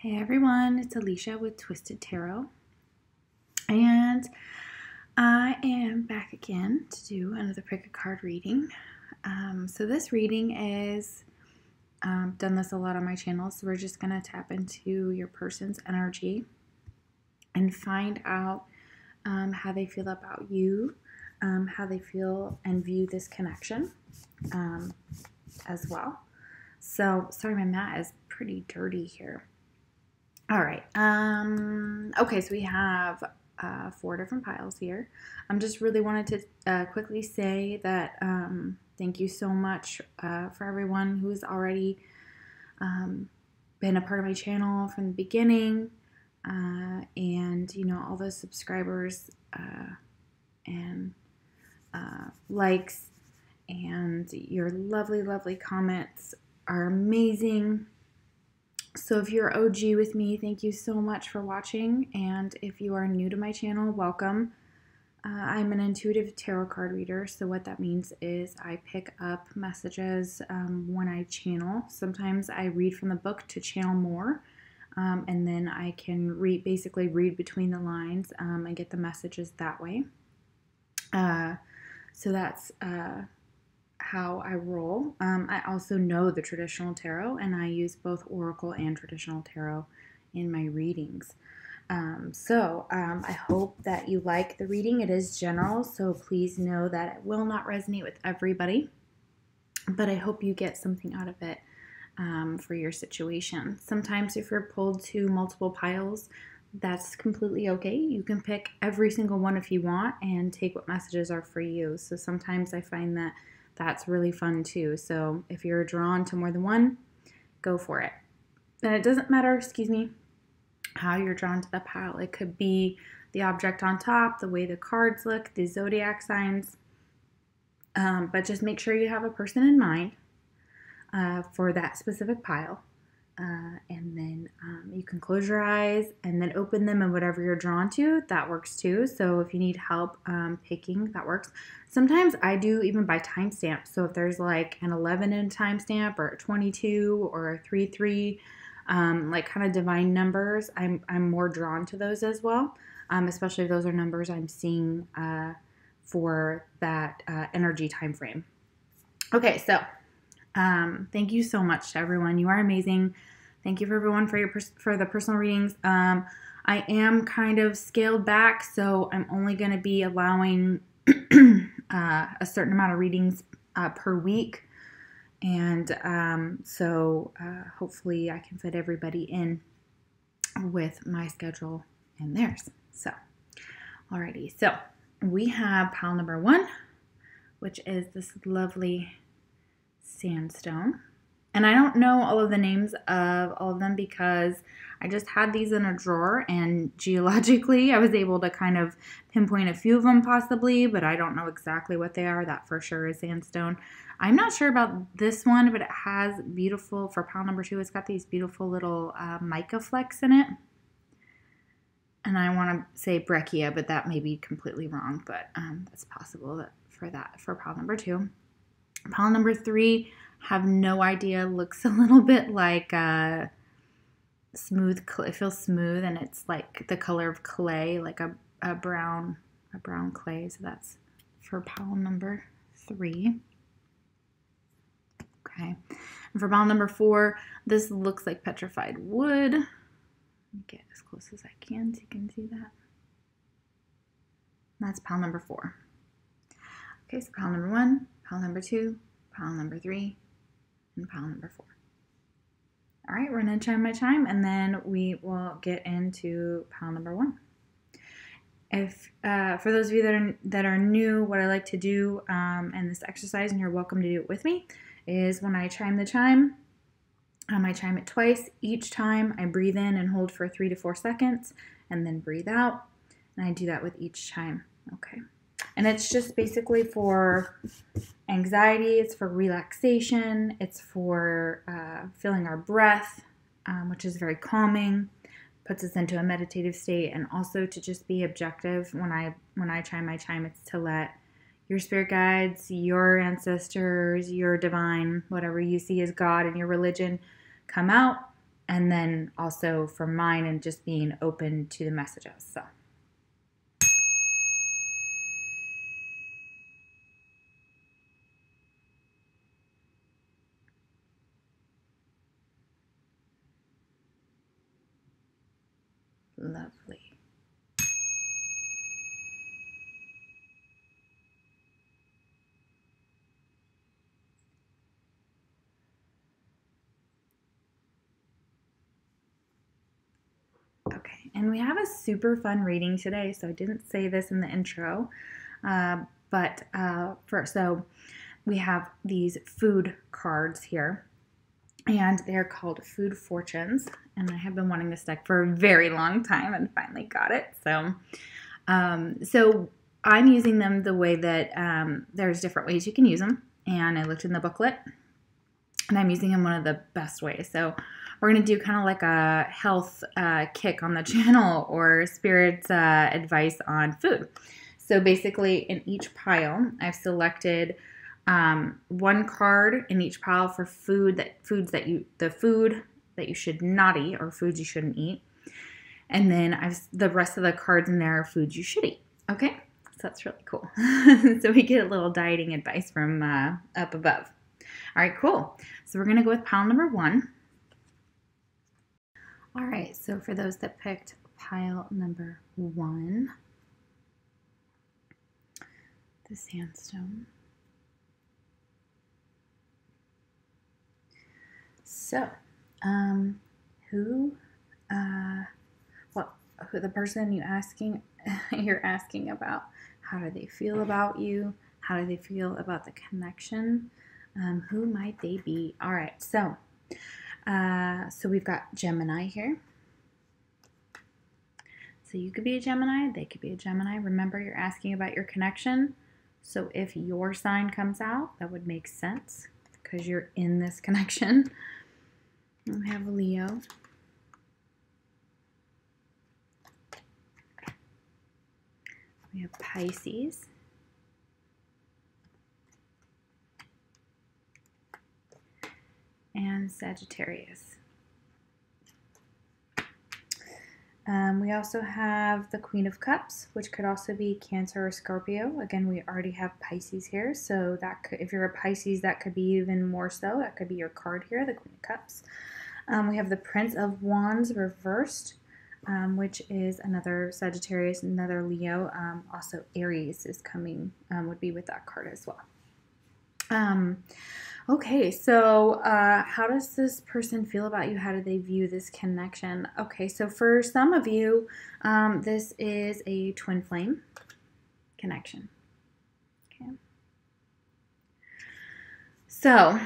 Hey everyone, it's Alicia with Twisted Tarot, and I am back again to do another pick a card reading. So this reading is, done this a lot on my channel, so we're just going to tap into your person's energy and find out how they feel about you, how they feel and view this connection as well. So, sorry my mat is pretty dirty here. All right. Okay, so we have 4 different piles here. Just really wanted to quickly say that thank you so much for everyone who's already been a part of my channel from the beginning, and all the subscribers and likes, and your lovely comments are amazing. So if you're OG with me, thank you so much for watching, and if you are new to my channel, welcome. I'm an intuitive tarot card reader, so what that means is I pick up messages when I channel. Sometimes I read from the book to channel more, and then I can basically read between the lines and get the messages that way. So that's how I roll. I also know the traditional tarot, and I use both oracle and traditional tarot in my readings. I hope that you like the reading. It is general, so please know that it will not resonate with everybody, but I hope you get something out of it for your situation. Sometimes if you're pulled to multiple piles, that's completely okay. You can pick every single one if you want and take what messages are for you. So sometimes I find that that's really fun too. So if you're drawn to more than one, go for it. And it doesn't matter, how you're drawn to the pile. It could be the object on top, the way the cards look, the zodiac signs. But just make sure you have a person in mind for that specific pile. And then you can close your eyes and then open them, and whatever you're drawn to, that works too. So if you need help picking, that works. Sometimes I do even by timestamp. So if there's like an 11 in timestamp, or a 22, or a 33, like kind of divine numbers, I'm more drawn to those as well, especially if those are numbers I'm seeing for that energy time frame. Okay, so thank you so much to everyone. You are amazing. Thank you for everyone for the personal readings. I am kind of scaled back, so I'm only going to be allowing a certain amount of readings per week, and hopefully I can fit everybody in with my schedule and theirs. So, alrighty. So we have pile number 1, which is this lovely sandstone. And I don't know all of the names of all of them because I just had these in a drawer, and geologically I was able to kind of pinpoint a few of them possibly, but I don't know exactly what they are. That for sure is sandstone. I'm not sure about this one, but it has beautiful, for pile number 2, it's got these beautiful little mica flecks in it. And I want to say breccia, but that may be completely wrong, but it's possible that for pile number 2. Pile number 3, have no idea, looks a little bit like smooth clay. It feels smooth, and it's like the color of clay, like a brown clay. So that's for pile number 3. Okay, and for pile number 4, this looks like petrified wood. Let me get as close as I can so you can see that. That's pile number 4. Okay, so pile number 1, pile number 2, pile number 3, and pile number 4. All right, we're going to chime my chime, and then we will get into pile number 1. If for those of you that are new, what I like to do in this exercise, and you're welcome to do it with me, is when I chime the chime, I chime it twice. Each time I breathe in and hold for 3 to 4 seconds, and then breathe out, and I do that with each chime. Okay. And it's just basically for anxiety, it's for relaxation, it's for feeling our breath, which is very calming, puts us into a meditative state, and also to just be objective. When I chime my chime, it's to let your spirit guides, your ancestors, your divine, whatever you see as God in your religion, come out and then also for mine and just being open to the messages. So. Lovely. Okay, and we have a super fun reading today, so I didn't say this in the intro, so we have these food cards here, and they're called Food Fortunes, and I have been wanting this deck for a very long time and finally got it. So I'm using them the way that there's different ways you can use them, and I looked in the booklet, and I'm using them one of the best ways. So we're going to do kind of like a health kick on the channel or spirit's advice on food. So basically in each pile, I've selected one card in each pile for food that you should not eat or foods you shouldn't eat. And then the rest of the cards in there are foods you should eat. Okay, so that's really cool. So we get a little dieting advice from up above. All right, cool. So we're going to go with pile number 1. All right, so for those that picked pile number 1, the sandstone. So, who the person you're asking about, how do they feel about you? How do they feel about the connection? Who might they be? All right, so we've got Gemini here. So you could be a Gemini, they could be a Gemini. Remember, you're asking about your connection. So if your sign comes out, that would make sense because you're in this connection. We have Leo. We have Pisces. And Sagittarius. We also have the Queen of Cups, which could also be Cancer or Scorpio. Again, we already have Pisces here, so that could, if you're a Pisces, that could be even more so. That could be your card here, the Queen of Cups. We have the Prince of Wands reversed, which is another Sagittarius, another Leo. Also Aries is coming, would be with that card as well. Okay, so how does this person feel about you? How do they view this connection? Okay, so for some of you, this is a twin flame connection. Okay. So,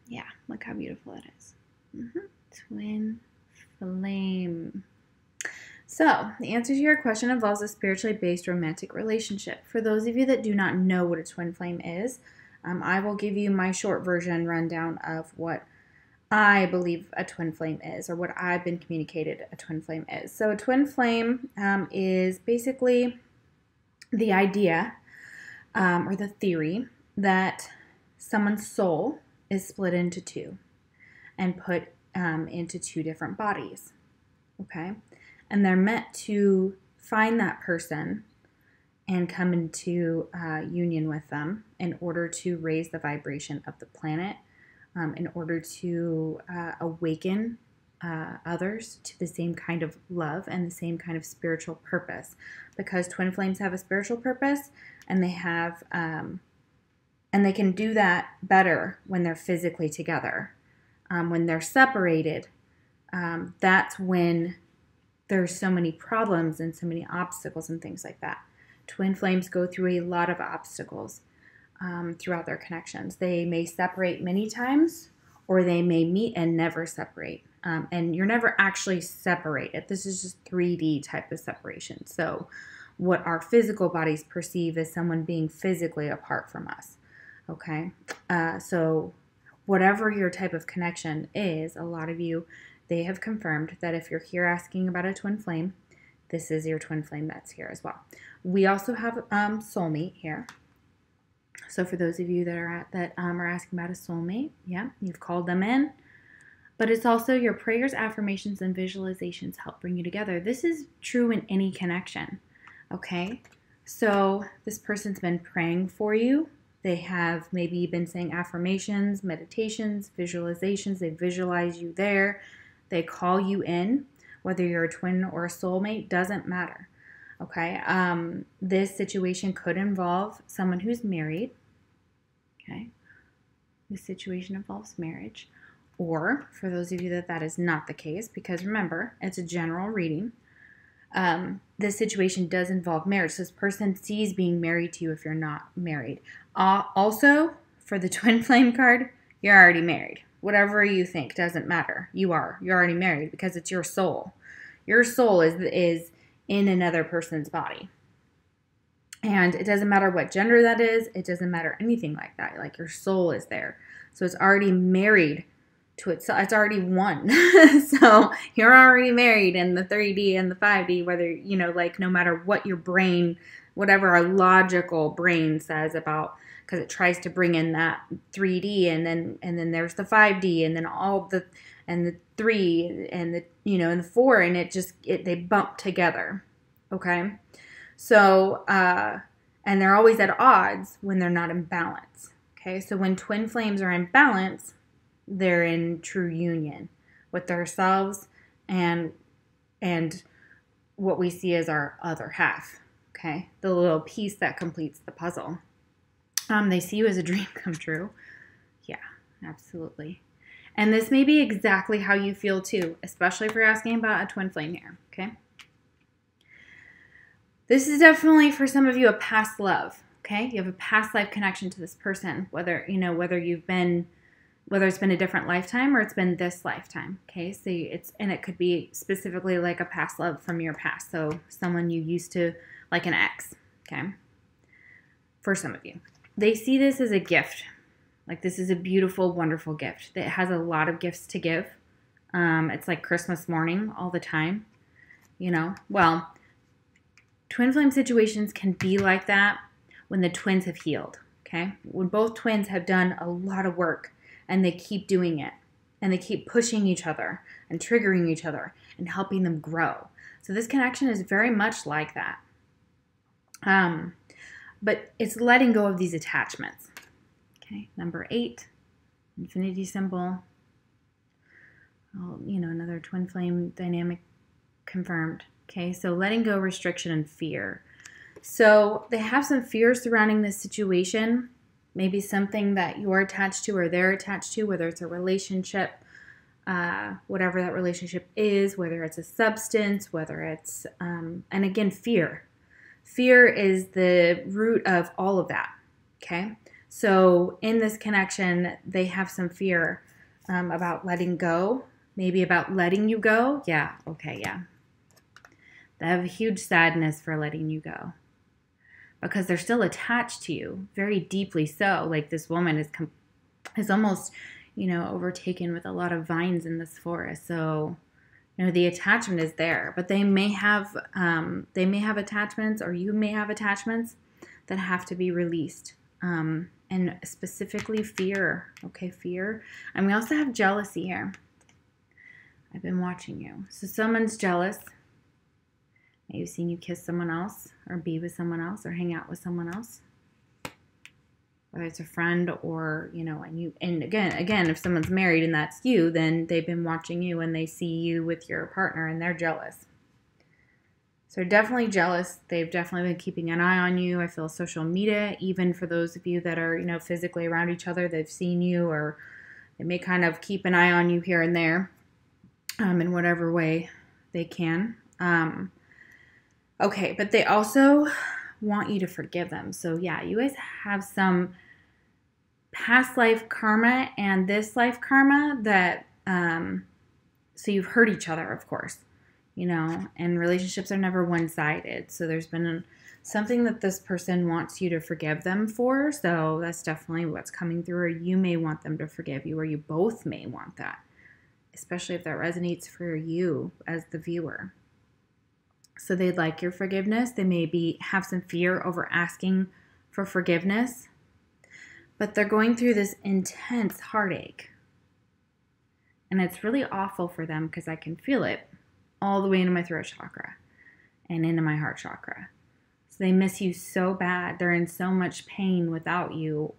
yeah, look how beautiful it is. Twin flame. So, the answer to your question involves a spiritually based romantic relationship. For those of you that do not know what a twin flame is, I will give you my short version rundown of what I believe a twin flame is, or what I've been communicated a twin flame is. So a twin flame is basically the idea or the theory that someone's soul is split into two and put into two different bodies, okay? And they're meant to find that person and come into union with them in order to raise the vibration of the planet, in order to awaken others to the same kind of love and the same kind of spiritual purpose. Because twin flames have a spiritual purpose, and they have, and they can do that better when they're physically together. When they're separated, that's when there's so many problems and so many obstacles and things like that. Twin flames go through a lot of obstacles throughout their connections. They may separate many times, or they may meet and never separate. And you're never actually separated. This is just 3D type of separation. So what our physical bodies perceive as someone being physically apart from us. Okay? So whatever your type of connection is, a lot of you, they have confirmed that if you're here asking about a twin flame, this is your twin flame that's here as well. We also have soulmate here. So for those of you that are asking about a soulmate, yeah, you've called them in. But it's also your prayers, affirmations, and visualizations help bring you together. This is true in any connection, okay? So this person's been praying for you. They have maybe been saying affirmations, meditations, visualizations. They visualize you there. They call you in. Whether you're a twin or a soulmate, doesn't matter, okay? This situation could involve someone who's married, okay? This situation involves marriage. Or, for those of you that is not the case, because remember, it's a general reading, this situation does involve marriage. So this person sees being married to you if you're not married. Also, for the twin flame card, you're already married. Whatever you think doesn't matter. You're already married because it's your soul. Your soul is in another person's body. And it doesn't matter what gender that is. It doesn't matter anything like that. Like your soul is there. So it's already married to itself. It's already one. So you're already married in the 3D and the 5D, whether, you know, like no matter what your brain, whatever our logical brain says about, because it tries to bring in that 3D and then there's the 5D and then and the 3 and the, you know, and the 4, and they bump together. Okay. So, and they're always at odds when they're not in balance. Okay. So when twin flames are in balance, they're in true union with themselves and what we see as our other half, okay? The little piece that completes the puzzle. They see you as a dream come true. Yeah, absolutely. And this may be exactly how you feel too, especially if you're asking about a twin flame here, okay? This is definitely for some of you a past love, okay? You have a past life connection to this person, whether it's been a different lifetime or it's been this lifetime, okay? So it could be specifically like a past love from your past. So someone you used to, like an ex, okay? For some of you. They see this as a gift. Like this is a beautiful, wonderful gift. It has a lot of gifts to give. It's like Christmas morning all the time, you know? Well, twin flame situations can be like that when the twins have healed, okay? When both twins have done a lot of work and they keep doing it and they keep pushing each other and triggering each other and helping them grow. So this connection is very much like that. But it's letting go of these attachments. Okay, number 8, infinity symbol. Oh, you know, another twin flame dynamic confirmed. Okay, so letting go, restriction, and fear. So they have some fears surrounding this situation. Maybe something that you're attached to or they're attached to, whether it's a relationship, whatever that relationship is, whether it's a substance, whether it's, and again, fear. Fear is the root of all of that, okay? So in this connection, they have some fear about letting go, maybe about letting you go. Yeah, okay, yeah. They have a huge sadness for letting you go because they're still attached to you, very deeply so. Like this woman is almost, you know, overtaken with a lot of vines in this forest. So, you know, the attachment is there, but they may have attachments, or you may have attachments that have to be released. And specifically fear, okay, fear. And we also have jealousy here. I've been watching you. So someone's jealous. Maybe seen you kiss someone else or be with someone else or hang out with someone else. Whether it's a friend or, you know, and again, if someone's married and that's you, then they've been watching you and they see you with your partner and they're jealous. So definitely jealous. They've definitely been keeping an eye on you. I feel social media, even for those of you that are, you know, physically around each other, they've seen you, or they may kind of keep an eye on you here and there, in whatever way they can. Okay, but they also want you to forgive them. So yeah, you guys have some past life karma and this life karma that, so you've hurt each other, of course, you know, and relationships are never one-sided. So there's been something that this person wants you to forgive them for. So that's definitely what's coming through, or you may want them to forgive you, or you both may want that, especially if that resonates for you as the viewer. So they'd like your forgiveness. They maybe have some fear over asking for forgiveness, but they're going through this intense heartache. And it's really awful for them because I can feel it all the way into my throat chakra and into my heart chakra. So they miss you so bad. They're in so much pain without you.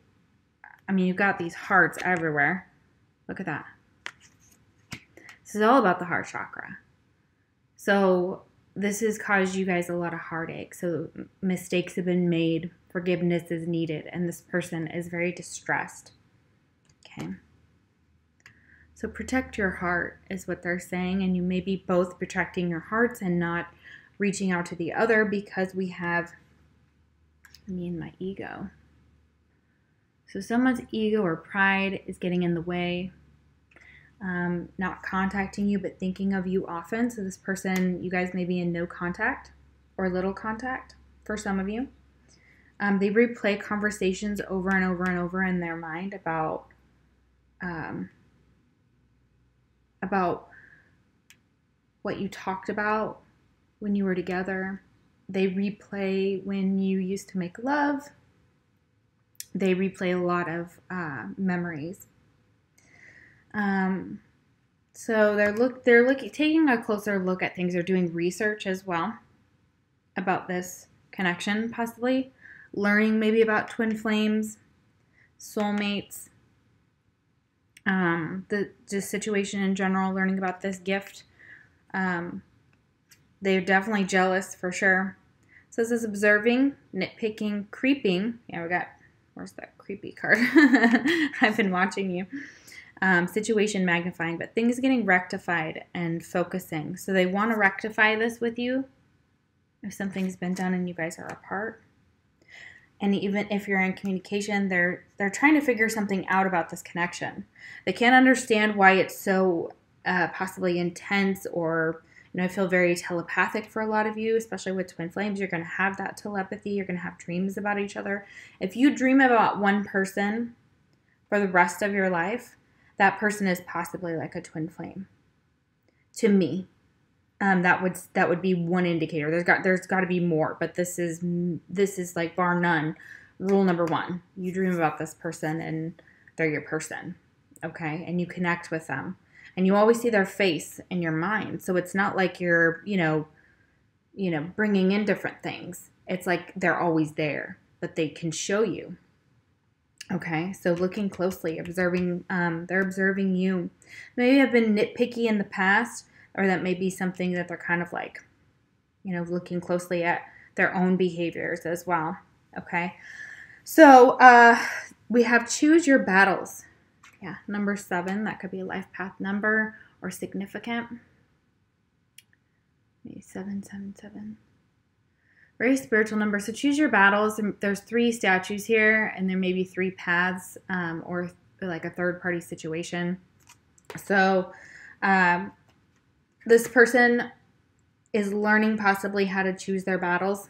I mean, you've got these hearts everywhere. Look at that. This is all about the heart chakra. So this has caused you guys a lot of heartache. So mistakes have been made. Forgiveness is needed. And this person is very distressed. Okay. So protect your heart is what they're saying. And you may be both protecting your hearts and not reaching out to the other because we have me and my ego. So someone's ego or pride is getting in the way. Not contacting you, but thinking of you often. So this person, you guys may be in no contact or little contact for some of you. They replay conversations over and over and over in their mind about what you talked about when you were together. They replay when you used to make love. They replay a lot of memories. So they're taking a closer look at things. They're doing research as well about this connection, possibly learning maybe about twin flames, soulmates, the situation in general, learning about this gift. They're definitely jealous for sure. So this is observing, nitpicking, creeping. Yeah, where's that creepy card? I've been watching you. Situation magnifying, but things getting rectified and focusing. So they want to rectify this with you if something's been done and you guys are apart. And even if you're in communication, they're trying to figure something out about this connection. They can't understand why it's so possibly intense, or I feel very telepathic for a lot of you, especially with twin flames. You're going to have that telepathy. You're going to have dreams about each other. If you dream about one person for the rest of your life, that person is possibly like a twin flame. To me, that would be one indicator. There's got to be more, but this is like bar none. Rule number one: you dream about this person and they're your person, okay? And you connect with them, and you always see their face in your mind. So it's not like you're bringing in different things. It's like they're always there, but they can show you. Okay, so looking closely, observing, they're observing you. Maybe have been nitpicky in the past, or that may be something that they're kind of like, looking closely at their own behaviors as well. Okay, so we have choose your battles. Yeah, number 7, that could be a life path number or significant. Maybe 777. Very spiritual number. So choose your battles. There's 3 statues here, and there may be 3 paths, or like a third-party situation. So this person is learning possibly how to choose their battles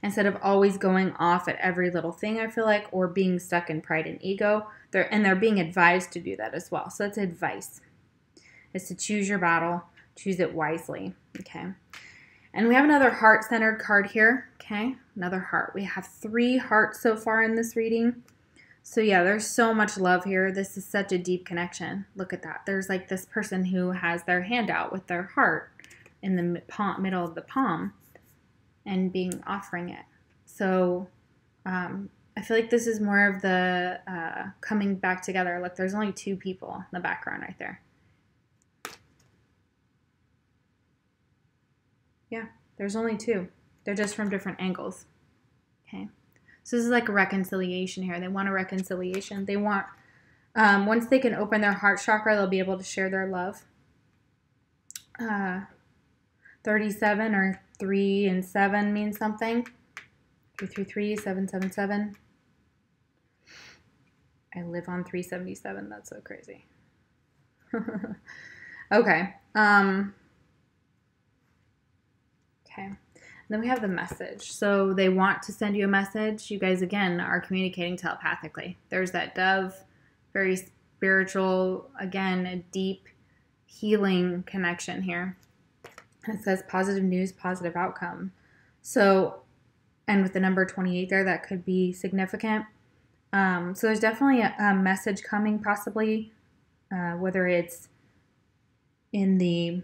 instead of always going off at every little thing, I feel like, or being stuck in pride and ego. They're being advised to do that as well. So that's advice, is to choose your battle, choose it wisely, okay? And we have another heart-centered card here, okay? Another heart. We have 3 hearts so far in this reading. So yeah, there's so much love here. This is such a deep connection. Look at that. There's like this person who has their hand out with their heart in the middle of the palm and offering it. So I feel like this is more of the coming back together. Look, there's only 2 people in the background right there. Yeah, there's only 2. They're just from different angles. Okay. So this is like a reconciliation here. They want a reconciliation. They want, once they can open their heart chakra, they'll be able to share their love. 37 or 3 and 7 means something. 333, 777. I live on 377. That's so crazy. Okay. Okay. Then we have the message. So they want to send you a message. You guys, again, are communicating telepathically. There's that dove, very spiritual, again, a deep healing connection here. And it says positive news, positive outcome. So, and with the number 28 there, that could be significant. So there's definitely a message coming, possibly whether it's in the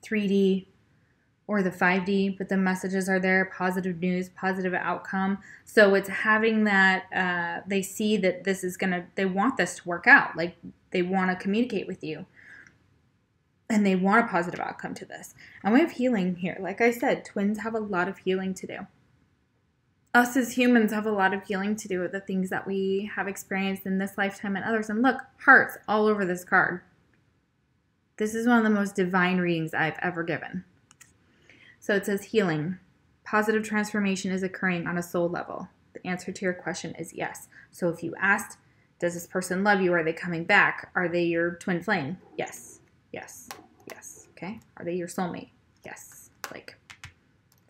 3D or the 5D, but the messages are there, positive news, positive outcome. So it's having that, they see that this is they want this to work out. Like, they want to communicate with you. And they want a positive outcome to this. And we have healing here. Like I said, twins have a lot of healing to do. Us as humans have a lot of healing to do with the things that we have experienced in this lifetime and others. And look, hearts all over this card. This is one of the most divine readings I've ever given. So it says healing. Positive transformation is occurring on a soul level. The answer to your question is yes. So if you asked, does this person love you? Are they coming back? Are they your twin flame? Yes. Yes. Yes. Okay. Are they your soulmate? Yes. Like,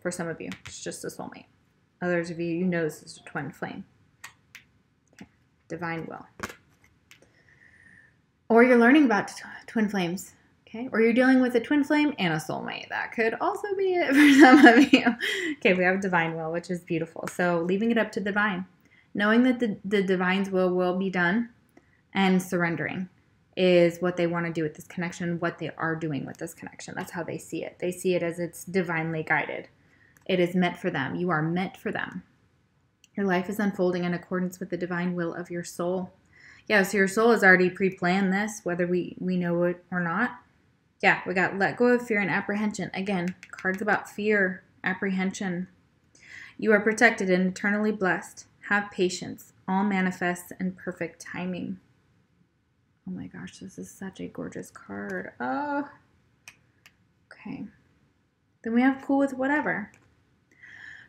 for some of you, it's just a soulmate. Others of you, you know this is a twin flame. Okay. Divine will. Or you're learning about twin flames. Okay, or you're dealing with a twin flame and a soulmate. That could also be it for some of you. Okay, we have divine will, which is beautiful. So leaving it up to divine. Knowing that the divine's will be done, and surrendering is what they want to do with this connection, what they are doing with this connection. That's how they see it. They see it as it's divinely guided. It is meant for them. You are meant for them. Your life is unfolding in accordance with the divine will of your soul. Yeah, so your soul has already pre-planned this, whether we know it or not. Yeah, we got let go of fear and apprehension. Again, cards about fear, apprehension. You are protected and eternally blessed. Have patience. All manifests in perfect timing. Oh my gosh, this is such a gorgeous card. Oh. Okay. Then we have cool with whatever.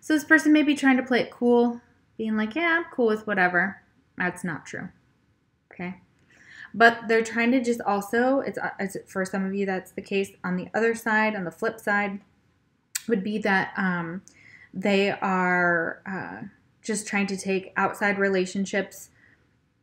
So this person may be trying to play it cool, being like, yeah, I'm cool with whatever. That's not true. Okay. But they're trying to just also, it's for some of you that's the case. On the other side, on the flip side, would be that they are just trying to take outside relationships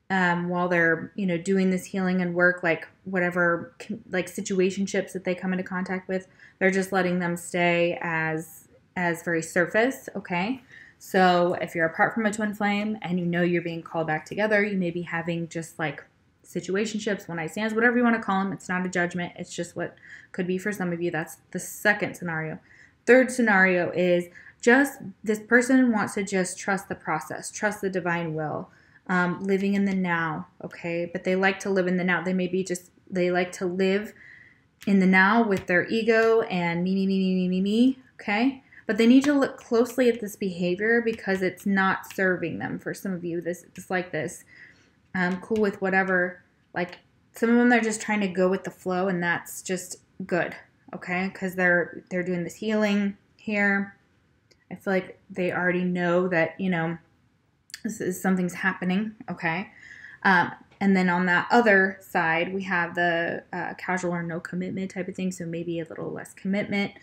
while they're, doing this healing and work, like whatever, like situationships that they come into contact with. They're just letting them stay as very surface, okay? So if you're apart from a twin flame and you're being called back together, you may be having just like situationships, one-night stands, whatever you want to call them. It's not a judgment. It's just what could be for some of you. That's the second scenario. Third scenario is just this person wants to just trust the process, trust the divine will, living in the now, okay? But they like to live in the now. They like to live in the now with their ego and me, okay? But they need to look closely at this behavior because it's not serving them. For some of you, it's like this. Cool with whatever. Like, some of them, they're just trying to go with the flow, and that's just good, okay? Because they're doing this healing here. I feel like they already know that, something's happening, okay? And then on that other side, we have the casual or no commitment type of thing, so maybe a little less commitment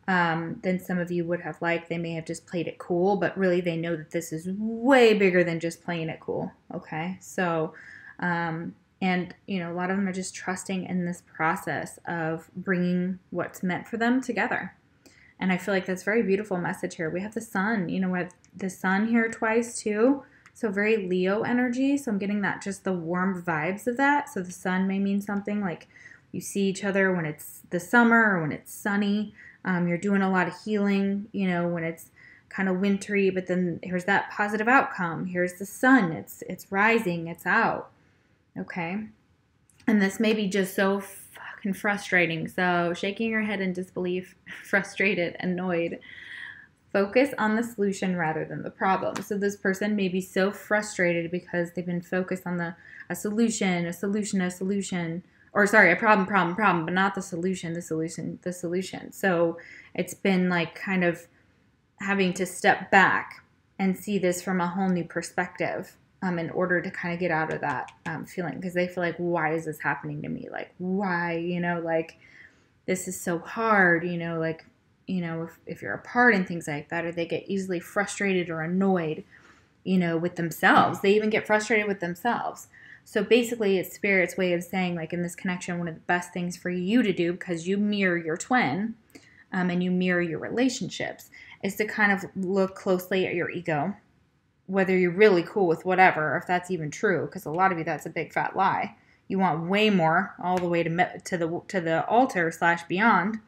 than some of you would have liked. They may have just played it cool, but really they know that this is way bigger than just playing it cool, okay? So, and, a lot of them are just trusting in this process of bringing what's meant for them together. And I feel like that's a very beautiful message here. We have the sun, we have the sun here twice too. So very Leo energy. So I'm getting that, just the warm vibes of that. So the sun may mean something like you see each other when it's the summer or when it's sunny. You're doing a lot of healing, when it's kind of wintry, but then here's that positive outcome. Here's the sun. It's rising. It's out. Okay. And this may be just so fucking frustrating. So shaking your head in disbelief, frustrated, annoyed. Focus on the solution rather than the problem. So this person may be so frustrated because they've been focused on a problem, but not the solution. So it's been like kind of having to step back and see this from a whole new perspective in order to kind of get out of that feeling, because they feel like, why is this happening to me? Like, why, like this is so hard, if you're apart and things like that, or they get easily frustrated or annoyed, with themselves. They even get frustrated with themselves. So basically it's Spirit's way of saying, like, in this connection, one of the best things for you to do, because you mirror your twin and you mirror your relationships, is to kind of look closely at your ego, whether you're really cool with whatever, if that's even true, because a lot of you, that's a big fat lie. You want way more, all the way to the altar / beyond,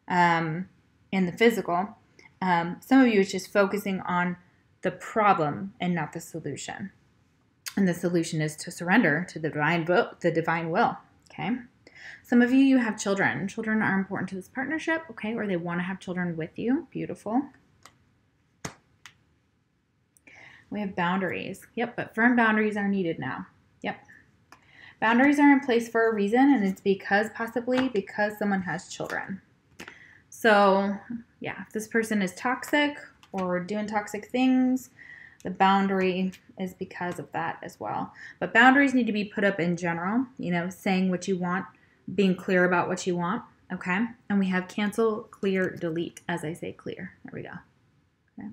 in the physical. Some of you is just focusing on the problem and not the solution. And the solution is to surrender to the divine will. Okay. Some of you have children. Children are important to this partnership. Okay. Or they want to have children with you. Beautiful. We have boundaries. Yep. But firm boundaries are needed now. Yep. Boundaries are in place for a reason. And it's possibly because someone has children. So yeah, if this person is toxic or doing toxic things, the boundary is because of that as well. But boundaries need to be put up in general, saying what you want, being clear about what you want, okay? And we have cancel, clear, delete, as I say clear. There we go. Okay.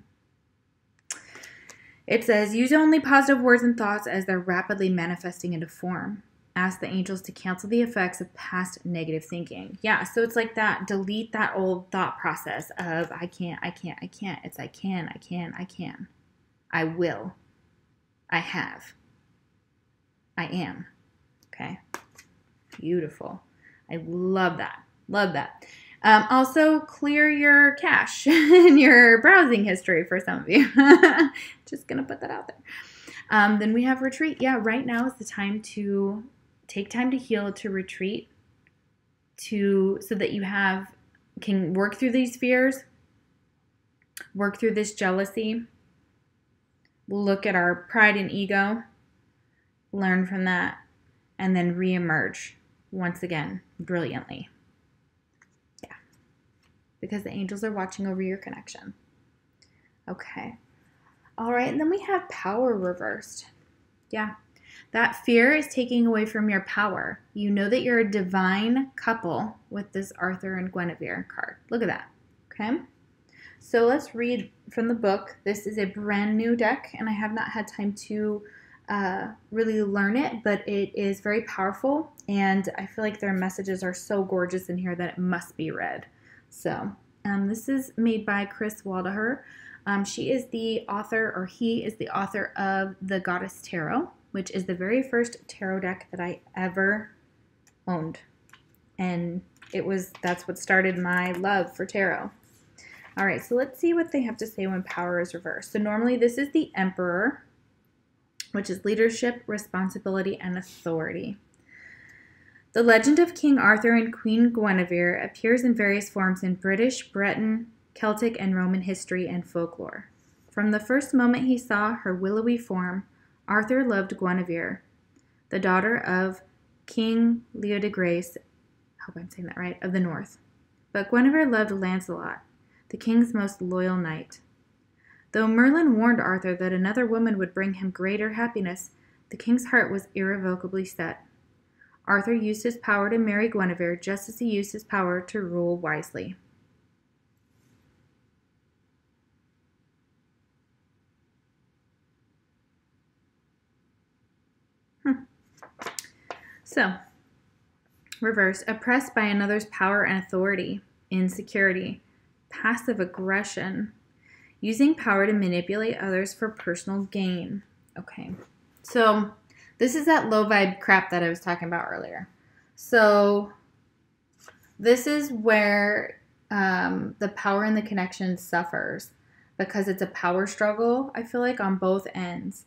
It says, use only positive words and thoughts as they're rapidly manifesting into form. Ask the angels to cancel the effects of past negative thinking. Yeah, so it's like that. Delete that old thought process of I can't. It's I can. I will. I have. I am. Okay. Beautiful. I love that. Love that. Also, clear your cache in your browsing history for some of you. Just going to put that out there. Then we have retreat. Yeah, right now is the time to take time to heal, to retreat, so that you can work through these fears, work through this jealousy, look at our pride and ego, learn from that, and then reemerge once again brilliantly. Yeah. Because the angels are watching over your connection. Okay. All right. And then we have power reversed. Yeah. That fear is taking away from your power. You know that you're a divine couple with this Arthur and Guinevere card. Look at that. Okay. So let's read from the book. This is a brand new deck, and I have not had time to really learn it, but it is very powerful, and I feel like their messages are so gorgeous in here that it must be read. So this is made by Chris Waldaher. She is the author, or he is the author of the Goddess Tarot, which is the very first tarot deck that I ever owned, and that's what started my love for tarot. All right, so let's see what they have to say when power is reversed. So normally this is the Emperor, which is leadership, responsibility, and authority. The legend of King Arthur and Queen Guinevere appears in various forms in British, Breton, Celtic, and Roman history and folklore. From the first moment he saw her willowy form, Arthur loved Guinevere, the daughter of King Leodegrace, I hope I'm saying that right, of the North. But Guinevere loved Lancelot, the king's most loyal knight. Though Merlin warned Arthur that another woman would bring him greater happiness, the king's heart was irrevocably set. Arthur used his power to marry Guinevere just as he used his power to rule wisely. So, reverse, oppressed by another's power and authority, insecurity, passive aggression, using power to manipulate others for personal gain. Okay, so this is that low vibe crap that I was talking about earlier. So this is where the power and the connection suffers because it's a power struggle, I feel like, on both ends.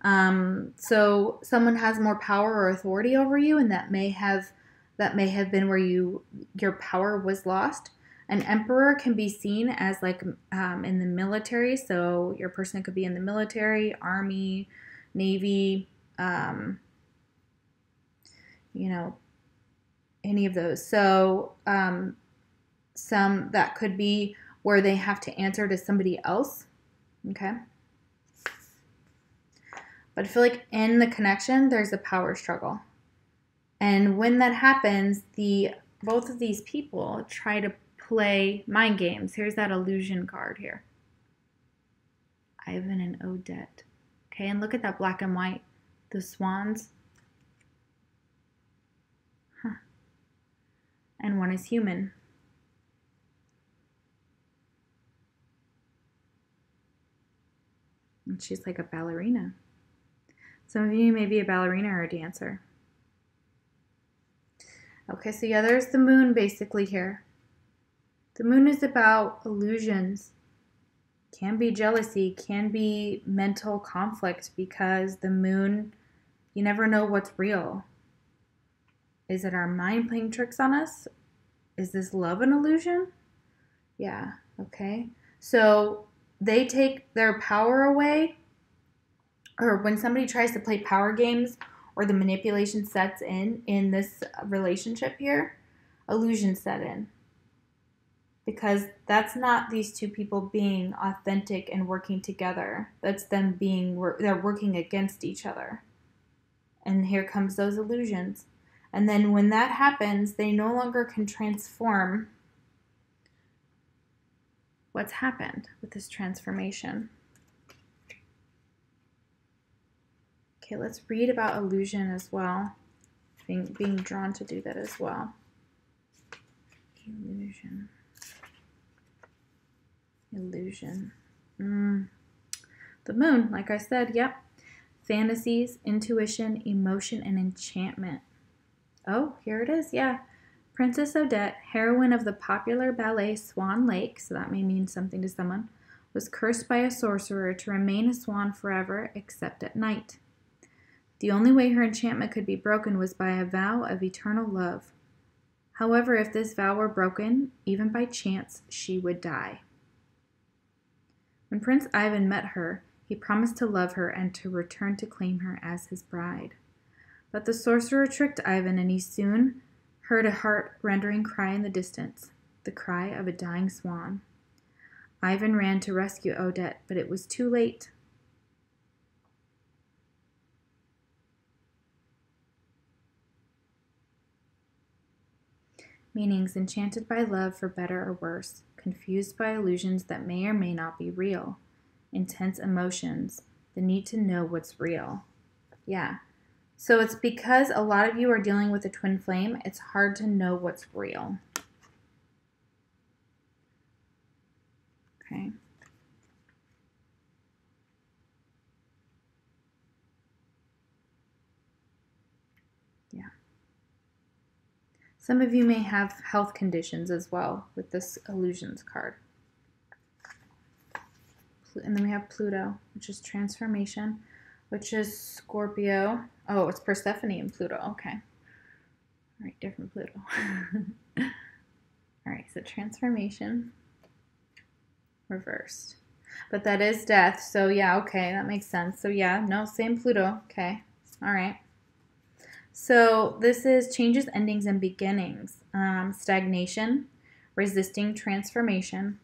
So someone has more power or authority over you, and that may have been where your power was lost. An emperor can be seen as like in the military, so your person could be in the military, army, navy, any of those. So some that could be where they have to answer to somebody else, okay? But I feel like in the connection, there's a power struggle. And when that happens, both of these people try to play mind games. Here's that illusion card here. Ivan and Odette. Okay, and look at that black and white. The swans. Huh. And one is human. And she's like a ballerina. Some of you may be a ballerina or a dancer. Okay, so yeah, there's the moon basically here. The moon is about illusions. Can be jealousy, can be mental conflict, because the moon, you never know what's real. Is it our mind playing tricks on us? Is this love an illusion? Yeah, okay. So they take their power away, or when somebody tries to play power games or the manipulation sets in this relationship here, illusions set in. Because that's not these two people being authentic and working together. That's them they're working against each other. And here comes those illusions. And then when that happens, they no longer can transform what's happened with this transformation. Okay, let's read about illusion as well. Being drawn to do that as well. Illusion. Illusion. The moon, like I said, yep. Fantasies, intuition, emotion, and enchantment. Oh, here it is, yeah. Princess Odette, heroine of the popular ballet Swan Lake, so that may mean something to someone, was cursed by a sorcerer to remain a swan forever except at night. The only way her enchantment could be broken was by a vow of eternal love. However, if this vow were broken, even by chance, she would die. When Prince Ivan met her, he promised to love her and to return to claim her as his bride. But the sorcerer tricked Ivan, and he soon heard a heart-rending cry in the distance, the cry of a dying swan. Ivan ran to rescue Odette, but it was too late. Meanings: enchanted by love for better or worse, confused by illusions that may or may not be real, intense emotions, the need to know what's real. Yeah. So it's because a lot of you are dealing with a twin flame, it's hard to know what's real. Okay. Yeah. Some of you may have health conditions as well with this illusions card. And then we have Pluto, which is transformation, which is Scorpio. Oh, it's Persephone and Pluto. Okay. All right, different Pluto. All right, so transformation, reversed. But that is death, so yeah, okay, that makes sense. So yeah, no, same Pluto. Okay, all right. So this is changes, endings, and beginnings. Stagnation, resisting transformation,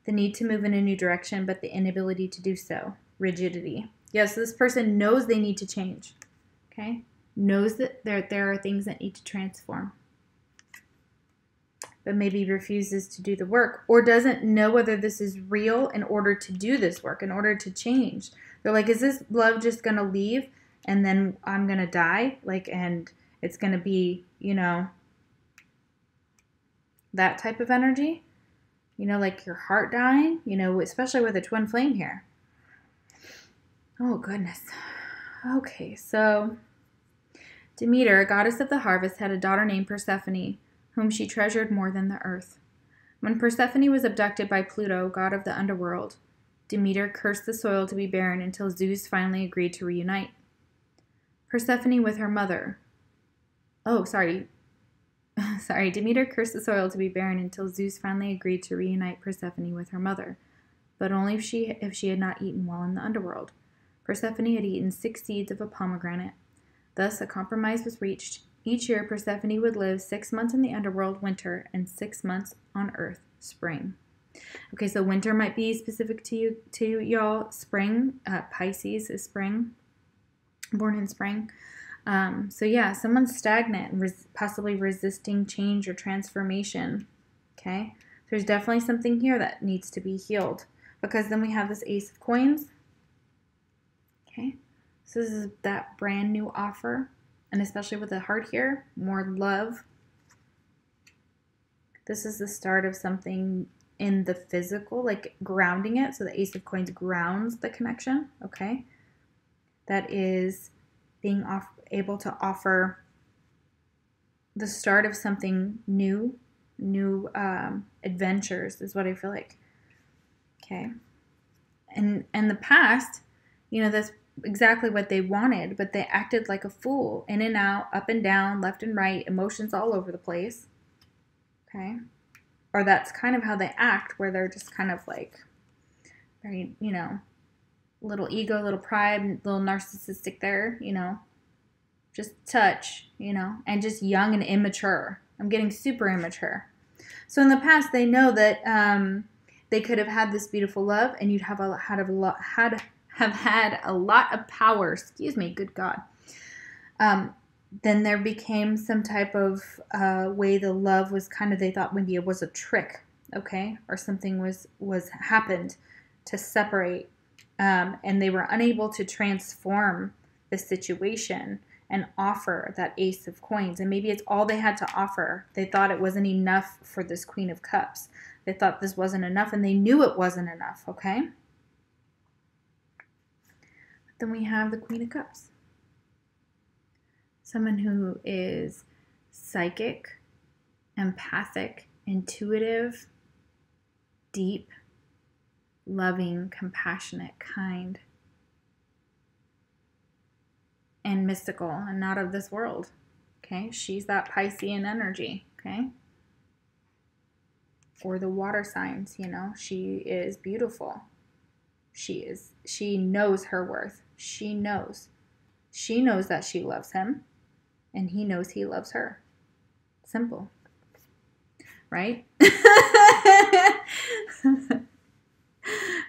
the need to move in a new direction, but the inability to do so. Rigidity. Yes, this person knows they need to change. Okay? Knows that there are things that need to transform. But maybe refuses to do the work, or doesn't know whether this is real in order to do this work, in order to change. They're like, is this love just going to leave and then I'm going to die? Like, and it's going to be, you know, that type of energy. You know, like your heart dying, you know, especially with a twin flame here. Oh, goodness. Okay, so Demeter, goddess of the harvest, had a daughter named Persephone, whom she treasured more than the earth. When Persephone was abducted by Pluto, god of the underworld, Demeter cursed the soil to be barren until Zeus finally agreed to reunite Persephone with her mother. Demeter cursed the soil to be barren until Zeus finally agreed to reunite Persephone with her mother, but only if she had not eaten while in the underworld. Persephone had eaten 6 seeds of a pomegranate. Thus, a compromise was reached. Each year, Persephone would live 6 months in the underworld, winter, and 6 months on Earth, spring. Okay, so winter might be specific to y'all. Spring, Pisces is spring, born in spring. So yeah, someone's stagnant and possibly resisting change or transformation. Okay, there's definitely something here that needs to be healed, because then we have this Ace of Coins. Okay, so this is that brand new offer, and especially with the heart here, more love. This is the start of something in the physical, like grounding it. So the Ace of Coins grounds the connection. Okay, that is being able to offer the start of something new adventures is what I feel like. Okay. And the past, you know, that's exactly what they wanted, but they acted like a fool, in and out, up and down, left and right, emotions all over the place. Okay. Or that's kind of how they act, where they're just kind of like very, you know, little ego, little pride, little narcissistic there, you know, just touch, you know, and just young and immature. I'm getting super immature. So in the past, they know that they could have had this beautiful love, and you'd have had a lot of power. Excuse me, good God. Then there became some type of way the love was kind of, they thought maybe it was a trick, okay, or something was happened to separate, and they were unable to transform the situation and offer that Ace of Coins. And maybe it's all they had to offer. They thought it wasn't enough for this Queen of Cups. They thought this wasn't enough, and they knew it wasn't enough, okay? But then we have the Queen of Cups. Someone who is psychic, empathic, intuitive, deep, loving, compassionate, kind, and mystical, and not of this world. Okay, she's that Piscean energy. Okay, or the water signs. You know, she is beautiful. She knows her worth. She knows that she loves him, and he knows he loves her. Simple, right?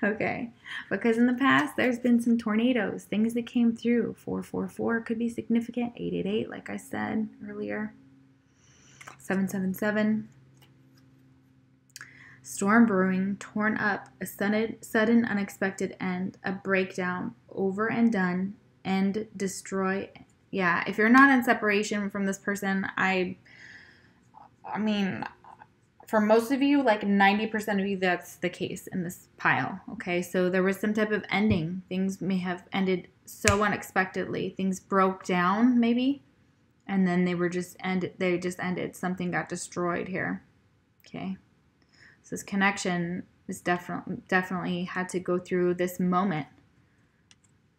Okay, because in the past there's been some tornadoes, things that came through. 444 could be significant. 888, like I said earlier. 777. Storm brewing, torn up, a sudden unexpected end, a breakdown, over and done, end, destroy. Yeah, if you're not in separation from this person, I mean, for most of you, like 90% of you, that's the case in this pile, okay? So there was some type of ending. Things may have ended so unexpectedly. Things broke down, maybe, and then they just ended. Something got destroyed here, okay? So this connection is definitely had to go through this moment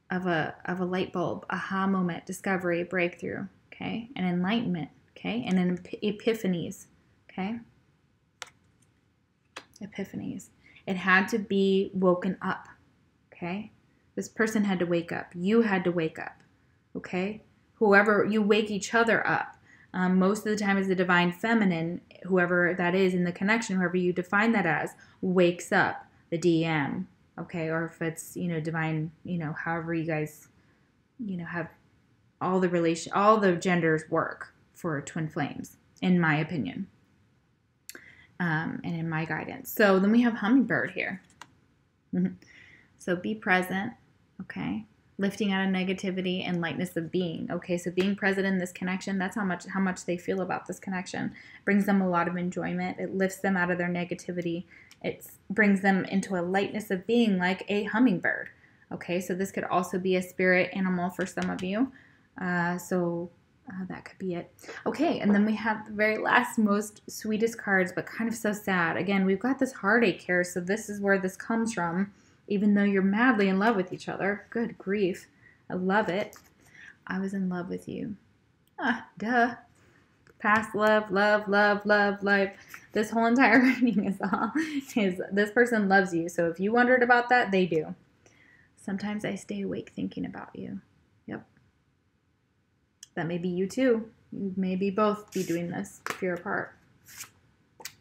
of a light bulb, aha moment, discovery, breakthrough, okay? An enlightenment, okay? And an epiphanies, okay? Epiphanies. It had to be woken up, okay? This person had to wake up. You had to wake up, okay? Whoever, you wake each other up. Most of the time is the divine feminine, whoever that is in the connection, whoever you define that as, wakes up the DM, okay? Or if it's, you know, divine, you know, however you guys, you know, have all the genders work for twin flames, in my opinion. And in my guidance. So then we have hummingbird here. So be present, okay? Lifting out of negativity and lightness of being, okay? So being present in this connection, that's how much they feel about this connection. Brings them a lot of enjoyment. It lifts them out of their negativity. It brings them into a lightness of being, like a hummingbird, okay? So this could also be a spirit animal for some of you. That could be it. Okay, and then we have the very last, most sweetest cards, but kind of so sad. Again, we've got this heartache here, so this is where this comes from, even though you're madly in love with each other. Good grief. I love it. I was in love with you. Duh. Past love. This whole entire reading is this person loves you. So if you wondered about that, they do. Sometimes I stay awake thinking about you. Yep. That may be you too. You maybe both be doing this if you're apart.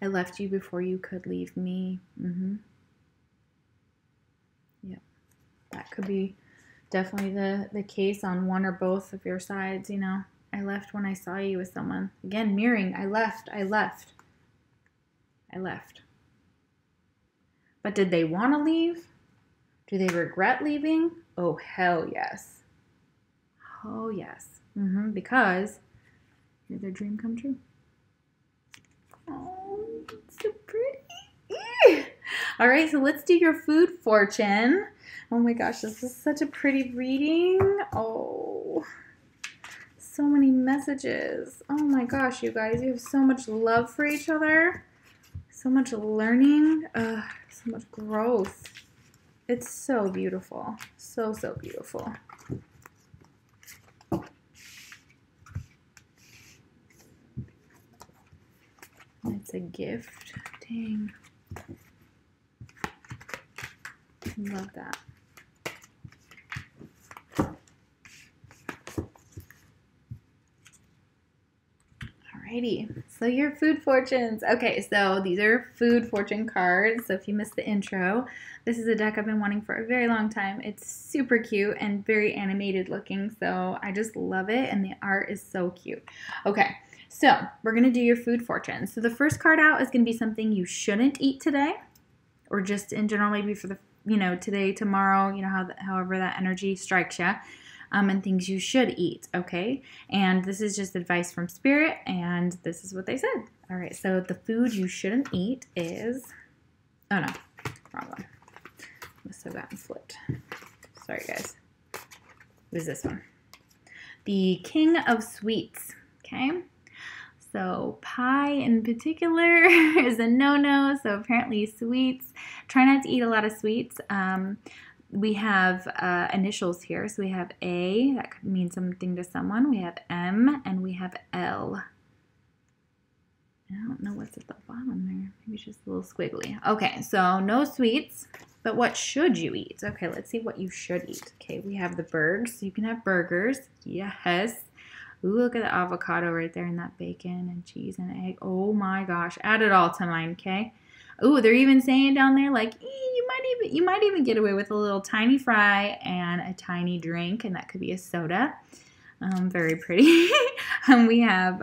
I left you before you could leave me. Yep. That could be definitely the case on one or both of your sides, you know. I left when I saw you with someone. Again, mirroring. I left. But did they want to leave? Do they regret leaving? Oh, hell yes. Oh, yes. Because did their dream come true? Oh, it's so pretty. All right, so let's do your food fortune. Oh my gosh, this is such a pretty reading. Oh, so many messages. Oh my gosh, you guys, you have so much love for each other, so much learning, so much growth. It's so beautiful, so, so beautiful. It's a gift. Dang. Love that. Alrighty, so your food fortunes. Okay, so these are food fortune cards. So if you missed the intro, this is a deck I've been wanting for a very long time. It's super cute and very animated looking, so I just love it, and the art is so cute. Okay, so we're gonna do your food fortunes. So the first card out is gonna be something you shouldn't eat today, or just in general, maybe for the, you know, today, tomorrow, you know, however that energy strikes you. And things you should eat, okay? And this is just advice from Spirit, and this is what they said. All right, so the food you shouldn't eat is, oh no, wrong one. Must have gotten flipped. Sorry, guys. It was this one. The King of Sweets, okay? So pie in particular is a no-no, so apparently sweets. Try not to eat a lot of sweets. We have initials here. So we have A, that could mean something to someone. We have M, and we have L. I don't know what's at the bottom there. Maybe it's just a little squiggly. Okay, so no sweets, but what should you eat? Okay, let's see what you should eat. Okay, we have the burgers. You can have burgers. Yes. Ooh, look at the avocado right there and that bacon and cheese and egg. Oh my gosh, add it all to mine, okay? Ooh, they're even saying down there, like, you might even get away with a little tiny fry and a tiny drink, and that could be a soda. Very pretty. And we have,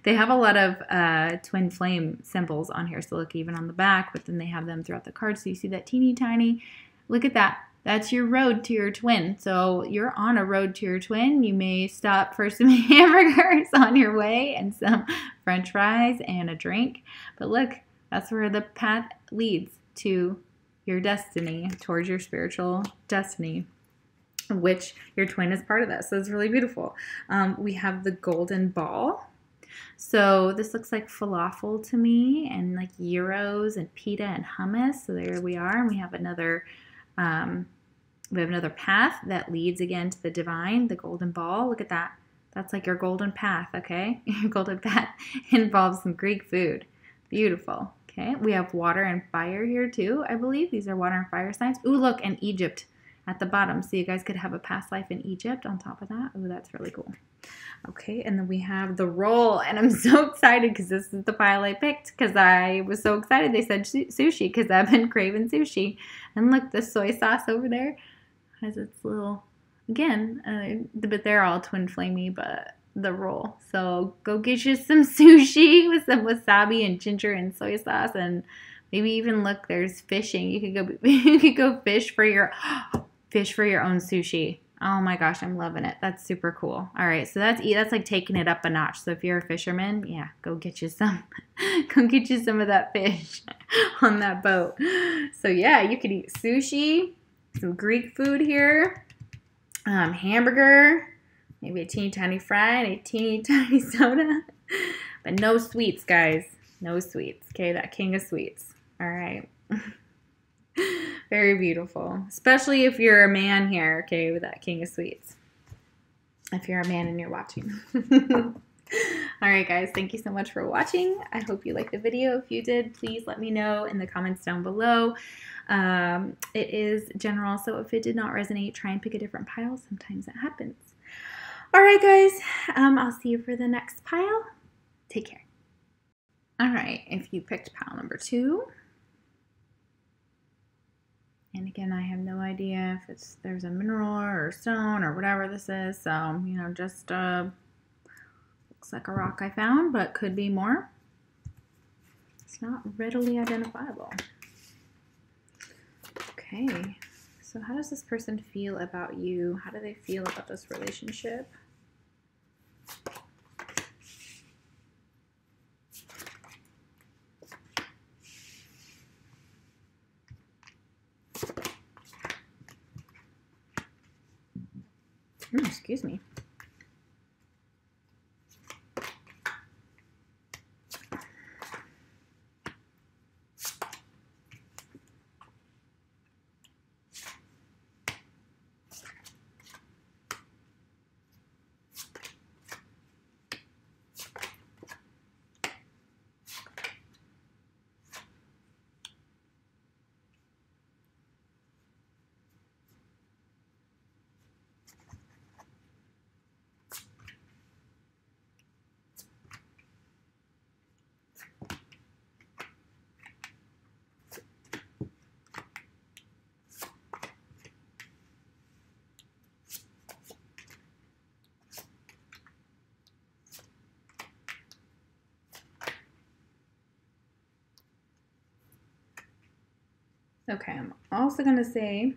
they have a lot of twin flame symbols on here. So look, even on the back, but then they have them throughout the card. So you see that teeny tiny, look at that. That's your road to your twin. So you're on a road to your twin. You may stop for some hamburgers on your way and some French fries and a drink. But look, that's where the path leads to your destiny, towards your spiritual destiny, which your twin is part of that. So it's really beautiful. We have the golden ball. So this looks like falafel to me, and like gyros and pita and hummus. So there we are. And we have another path that leads again to the divine, the golden ball. Look at that. That's like your golden path, okay? Your golden path involves some Greek food. Beautiful. Okay, we have water and fire here too, I believe. These are water and fire signs. Ooh, look, and Egypt at the bottom. So you guys could have a past life in Egypt on top of that. Ooh, that's really cool. Okay, and then we have the roll, and I'm so excited because this is the pile I picked because I was so excited they said sushi because I've been craving sushi. And look, the soy sauce over there has its little, again, but they're all twin flamey, but the roll. So go get you some sushi with some wasabi and ginger and soy sauce, and maybe even look, there's fishing. You could go fish for your own sushi. Oh my gosh, I'm loving it. That's super cool. All right, so that's like taking it up a notch. So if you're a fisherman, yeah, go get you some of that fish on that boat. So yeah, you could eat sushi, some Greek food here, hamburger, maybe a teeny tiny fry and a teeny tiny soda. But no sweets, guys. No sweets. Okay, that king of sweets. All right. Very beautiful. Especially if you're a man here, okay, with that king of sweets. If you're a man and you're watching. All right, guys. Thank you so much for watching. I hope you liked the video. If you did, please let me know in the comments down below. It is general, so if it did not resonate, try and pick a different pile. Sometimes it happens. All right, guys, I'll see you for the next pile. Take care. All right, if you picked pile number 2, and again, I have no idea if there's a mineral or stone or whatever this is, so, you know, just looks like a rock I found, but could be more. It's not readily identifiable. Okay. So how does this person feel about you? How do they feel about this relationship? Excuse me. Okay, I'm also going to say,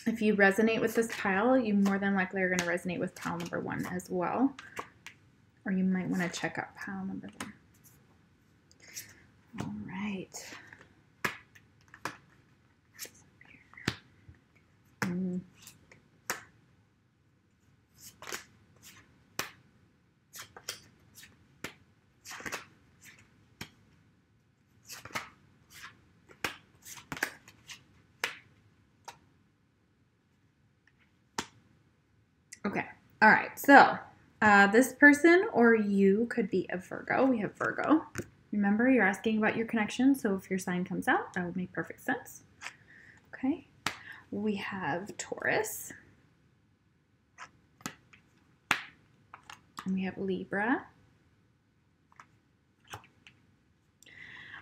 if you resonate with this pile, you more than likely are going to resonate with pile number 1 as well. Or you might want to check out pile number 1. All right. Okay. All right. So this person or you could be a Virgo. We have Virgo. Remember, you're asking about your connection. So if your sign comes out, that would make perfect sense. Okay. We have Taurus. And we have Libra.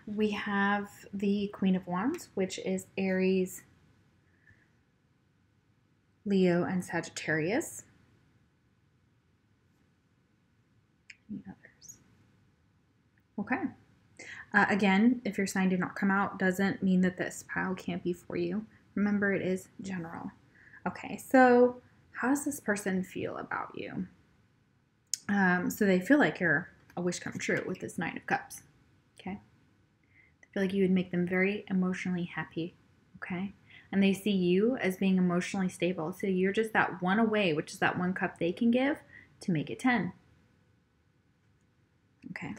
We have the Queen of Wands, which is Aries, Leo, and Sagittarius. Any others? Okay. Again, if your sign did not come out, doesn't mean that this pile can't be for you. Remember, it is general. Okay, so how does this person feel about you? So they feel like you're a wish come true with this Nine of Cups. Okay. They feel like you would make them very emotionally happy. Okay. And they see you as being emotionally stable. So you're just that one away, which is that 1 cup they can give to make it 10. Okay.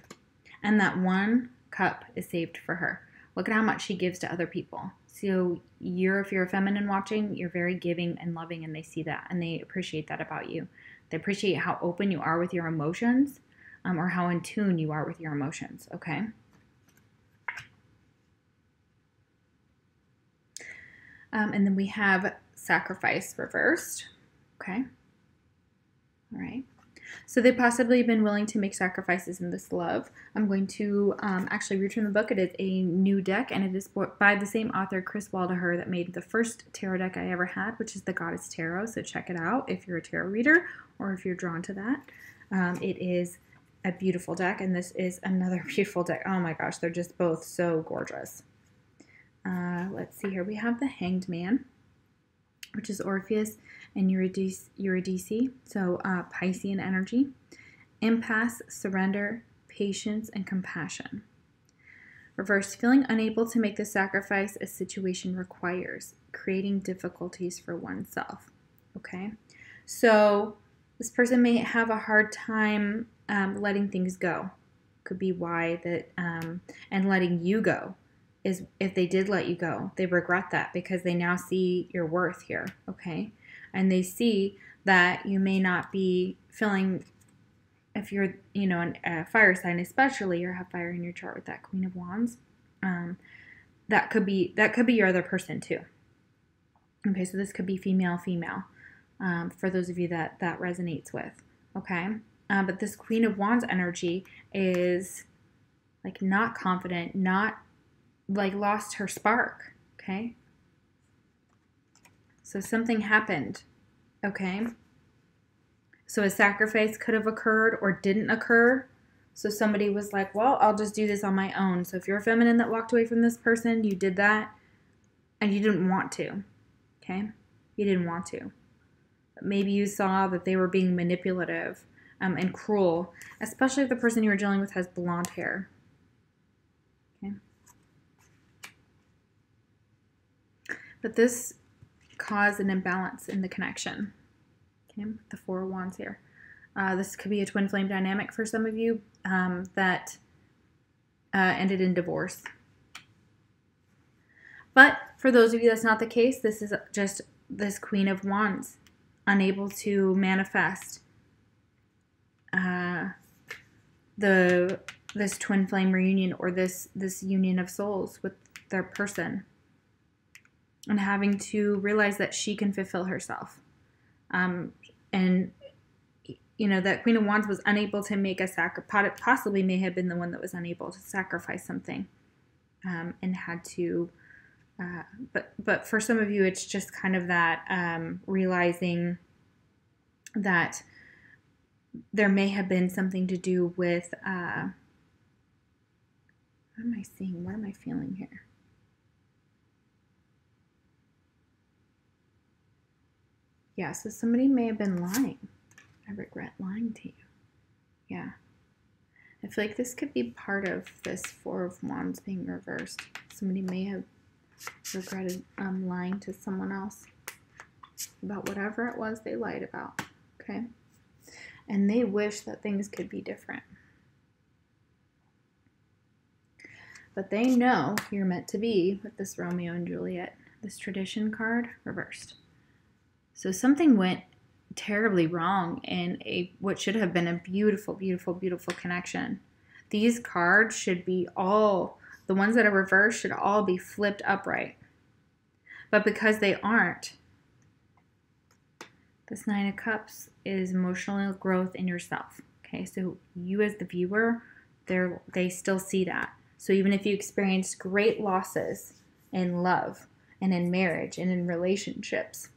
And that 1 cup is saved for her. Look at how much she gives to other people. So if you're a feminine watching, you're very giving and loving, and they see that and they appreciate that about you. They appreciate how open you are with your emotions, or how in tune you are with your emotions, okay? And then we have sacrifice reversed, okay? All right. So they've possibly been willing to make sacrifices in this love. I'm going to actually read from the book. It is a new deck, and it is by the same author, Chris Waldaher, that made the first tarot deck I ever had, which is the Goddess Tarot. So check it out if you're a tarot reader or if you're drawn to that. It is a beautiful deck, and this is another beautiful deck. Oh my gosh, they're just both so gorgeous. Let's see here. We have the Hanged Man, which is Orpheus and Eurydice, so Piscean energy. Impasse, surrender, patience, and compassion. Reverse, feeling unable to make the sacrifice a situation requires, creating difficulties for oneself. Okay, so this person may have a hard time letting things go. Could be why that, and letting you go. Is if they did let you go, they regret that because they now see your worth here, okay? And they see that you may not be feeling, if you're, a fire sign especially, or have fire in your chart with that Queen of Wands, that could be your other person too. Okay, so this could be female, for those of you that resonates with, okay? But this Queen of Wands energy is like not confident, not like lost her spark, okay? So something happened, okay? So a sacrifice could have occurred or didn't occur. So somebody was like, well, I'll just do this on my own. So if you're a feminine that walked away from this person, you did that and you didn't want to, okay? You didn't want to. But maybe you saw that they were being manipulative and cruel, especially if the person you were dealing with has blonde hair, okay? But this caused an imbalance in the connection. Okay, the 4 of Wands here. This could be a twin flame dynamic for some of you that ended in divorce. But for those of you that's not the case, this is just this Queen of Wands, unable to manifest this twin flame reunion or this union of souls with their person. And having to realize that she can fulfill herself. And, that Queen of Wands was unable to make a sacrifice, possibly may have been the one that was unable to sacrifice something and had to, but for some of you, it's just kind of that realizing that there may have been something to do with, what am I seeing? What am I feeling here? Yeah, so somebody may have been lying. I regret lying to you. Yeah. I feel like this could be part of this Four of Wands being reversed. Somebody may have regretted lying to someone else about whatever it was they lied about, okay? And they wish that things could be different. But they know you're meant to be with this Romeo and Juliet, this tradition card reversed. So something went terribly wrong in what should have been a beautiful, beautiful, beautiful connection. These cards should be all, the ones that are reversed should all be flipped upright. But because they aren't, this Nine of Cups is emotional growth in yourself. Okay, so you as the viewer, they still see that. So even if you experience great losses in love and in marriage and in relationships,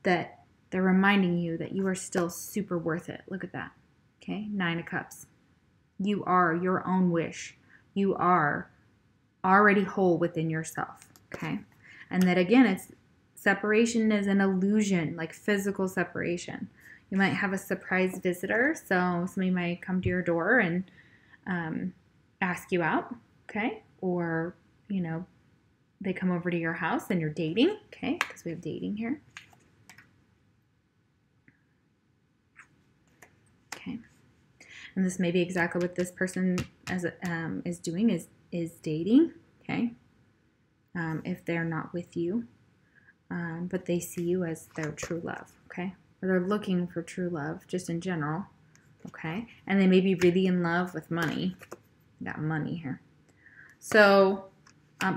that they're reminding you that you are still super worth it. Look at that. Okay, Nine of Cups. You are your own wish. You are already whole within yourself. Okay, and that again, it's separation is an illusion, like physical separation. You might have a surprise visitor, so somebody might come to your door and ask you out, okay? Or, you know, they come over to your house and you're dating, okay? Because we have dating here. Okay. And this may be exactly what this person is doing, is dating, okay? If they're not with you. But they see you as their true love, okay? Or they're looking for true love, just in general, okay? And they may be really in love with money. Got money here. So,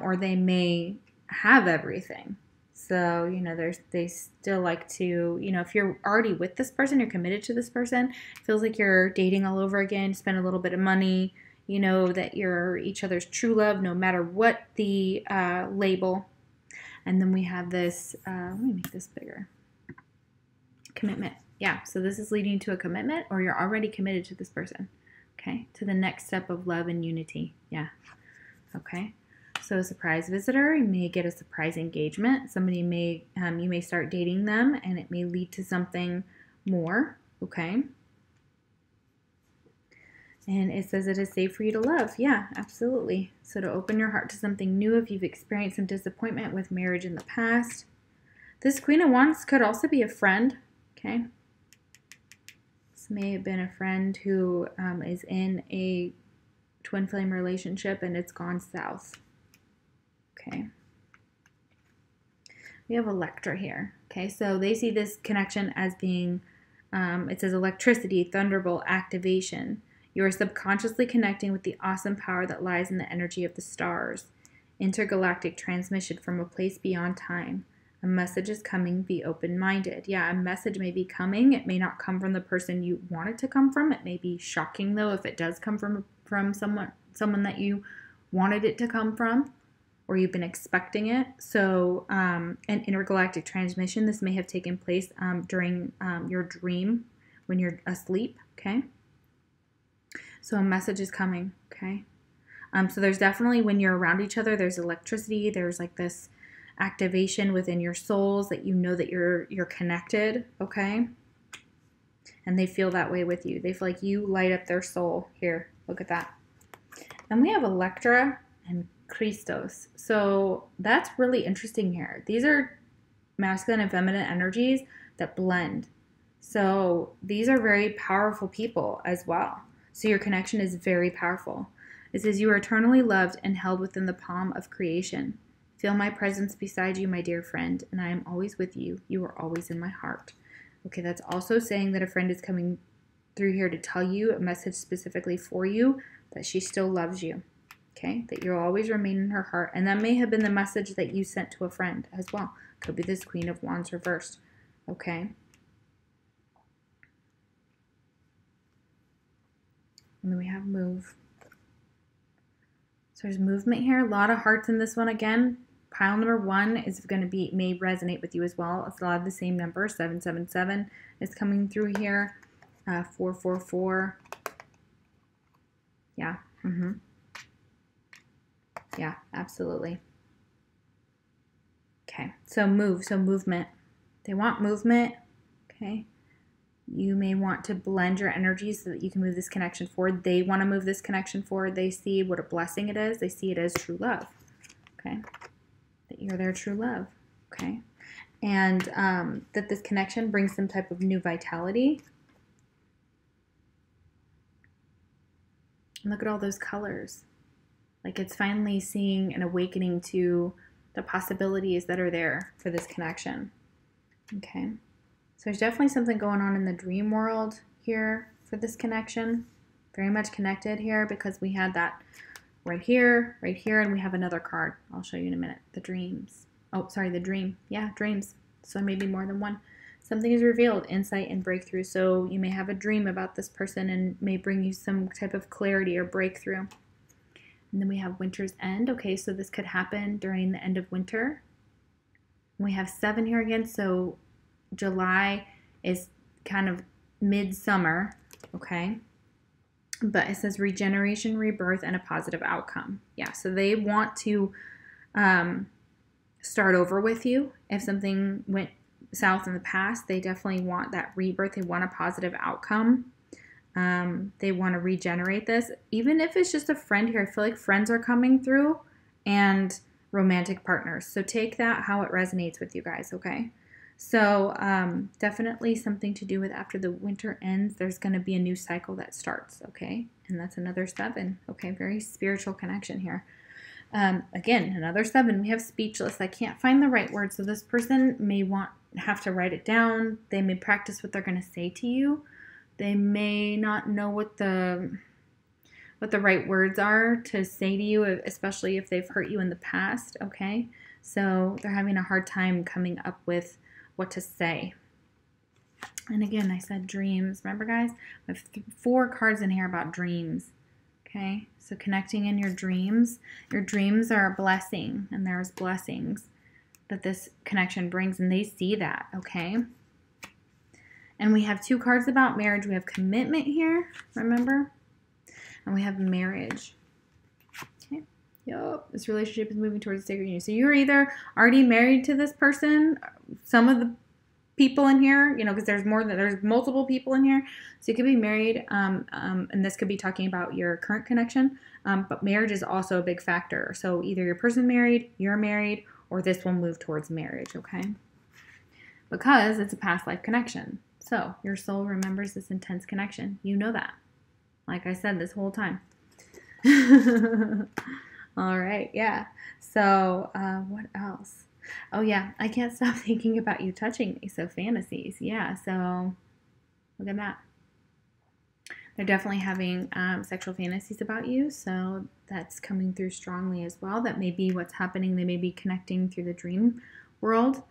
or they may have everything. So, you know, they still like to, you know, if you're already with this person, you're committed to this person, it feels like you're dating all over again, spend a little bit of money, you know, that you're each other's true love, no matter what the label. And then we have this, let me make this bigger, commitment. Yeah, so this is leading to a commitment, or you're already committed to this person, okay, to the next step of love and unity. Yeah, okay. So a surprise visitor, you may get a surprise engagement. Somebody may, you may start dating them, and it may lead to something more, okay. And it says it is safe for you to love. Yeah, absolutely. So to open your heart to something new if you've experienced some disappointment with marriage in the past. This Queen of Wands could also be a friend, okay? This may have been a friend who is in a twin flame relationship and it's gone south, okay? We have Electra here, okay? So they see this connection as being, it says electricity, thunderbolt, activation. You are subconsciously connecting with the awesome power that lies in the energy of the stars. Intergalactic transmission from a place beyond time. A message is coming, be open-minded. Yeah, a message may be coming. It may not come from the person you want it to come from. It may be shocking, though, if it does come from someone that you wanted it to come from, or you've been expecting it. So an intergalactic transmission, this may have taken place during your dream when you're asleep, okay? So a message is coming, okay? So there's definitely, when you're around each other, there's electricity. There's like this activation within your souls that you know that you're connected, okay? And they feel that way with you. They feel like you light up their soul. Here, look at that. Then we have Electra and Christos. So that's really interesting here. These are masculine and feminine energies that blend. So these are very powerful people as well. So your connection is very powerful. It says, you are eternally loved and held within the palm of creation. Feel my presence beside you, my dear friend, and I am always with you. You are always in my heart. Okay, that's also saying that a friend is coming through here to tell you a message specifically for you, that she still loves you. Okay, that you'll always remain in her heart. And that may have been the message that you sent to a friend as well. Could be this Queen of Wands reversed. Okay. And then we have move. So there's movement here. A lot of hearts in this one again. Pile number 1 is going to be, may resonate with you as well. It's a lot of the same numbers. 777 is coming through here. 444. Yeah. Yeah, absolutely. Okay. So move. So movement. They want movement, okay? You may want to blend your energies so that you can move this connection forward. They want to move this connection forward. They see what a blessing it is. They see it as true love, okay? That you're their true love, okay? And that this connection brings some type of new vitality. And look at all those colors. Like it's finally seeing an awakening to the possibilities that are there for this connection, okay? So there's definitely something going on in the dream world here for this connection. Very much connected here because we had that right here, and we have another card. I'll show you in a minute. The dreams. Oh, sorry, the dream. Yeah, dreams. So maybe more than one. Something is revealed, insight and breakthrough. So you may have a dream about this person and may bring you some type of clarity or breakthrough. And then we have winter's end. Okay, so this could happen during the end of winter. We have 7 here again, so July is kind of midsummer, okay? But it says regeneration, rebirth, and a positive outcome. Yeah, so they want to start over with you. If something went south in the past, they definitely want that rebirth. They want a positive outcome. They want to regenerate this. Even if it's just a friend here, I feel like friends are coming through and romantic partners. So take that how it resonates with you guys, okay? So definitely something to do with after the winter ends, there's going to be a new cycle that starts, okay? And that's another 7, okay? Very spiritual connection here. Again, another 7. We have speechless. I can't find the right word. So this person may have to write it down. They may practice what they're going to say to you. They may not know what the right words are to say to you, especially if they've hurt you in the past, okay? So they're having a hard time coming up with what to say. And again, I said dreams. Remember, guys? I have 4 cards in here about dreams, okay? So connecting in your dreams. Your dreams are a blessing, and there's blessings that this connection brings, and they see that, okay? And we have 2 cards about marriage. We have commitment here, remember? And we have marriage. Okay. Yup. This relationship is moving towards a sacred union. So you're either already married to this person, some of the people in here, you know, because there's multiple people in here. So you could be married, and this could be talking about your current connection. But marriage is also a big factor. So either your person married, you're married, or this will move towards marriage, okay? Because it's a past life connection. So your soul remembers this intense connection. You know that. Like I said this whole time. All right, yeah. So what else? Oh, yeah. I can't stop thinking about you touching me. So fantasies. Yeah, so look at that. They're definitely having sexual fantasies about you. So that's coming through strongly as well. That may be what's happening. They may be connecting through the dream world.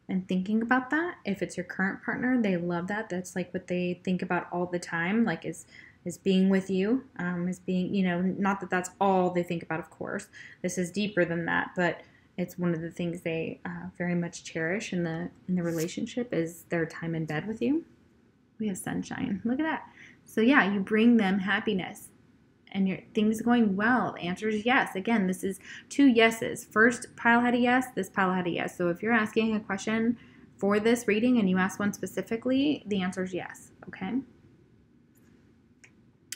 And thinking about that. If it's your current partner, they love that. That's like what they think about all the time, like is being with you, is being, you know, not that that's all they think about, of course. This is deeper than that, but it's one of the things they very much cherish in the relationship is their time in bed with you. We have sunshine. Look at that. So yeah, you bring them happiness. And your things going well. The answer is yes. Again, this is 2 yeses. First pile had a yes, this pile had a yes. So if you're asking a question for this reading and you ask one specifically, the answer is yes, okay?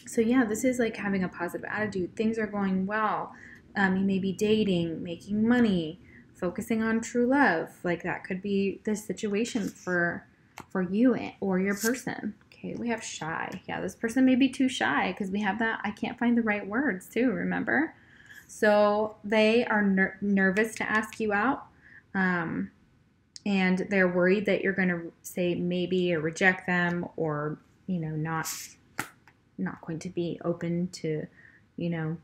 So yeah, this is like having a positive attitude. Things are going well. You may be dating, making money, focusing on true love. Like that could be the situation for you or your person. Okay, we have shy. Yeah, this person may be too shy because we have that. I can't find the right words too, remember? So they are nervous to ask you out. And they're worried that you're going to say maybe or reject them or, you know, not going to be open to, you know.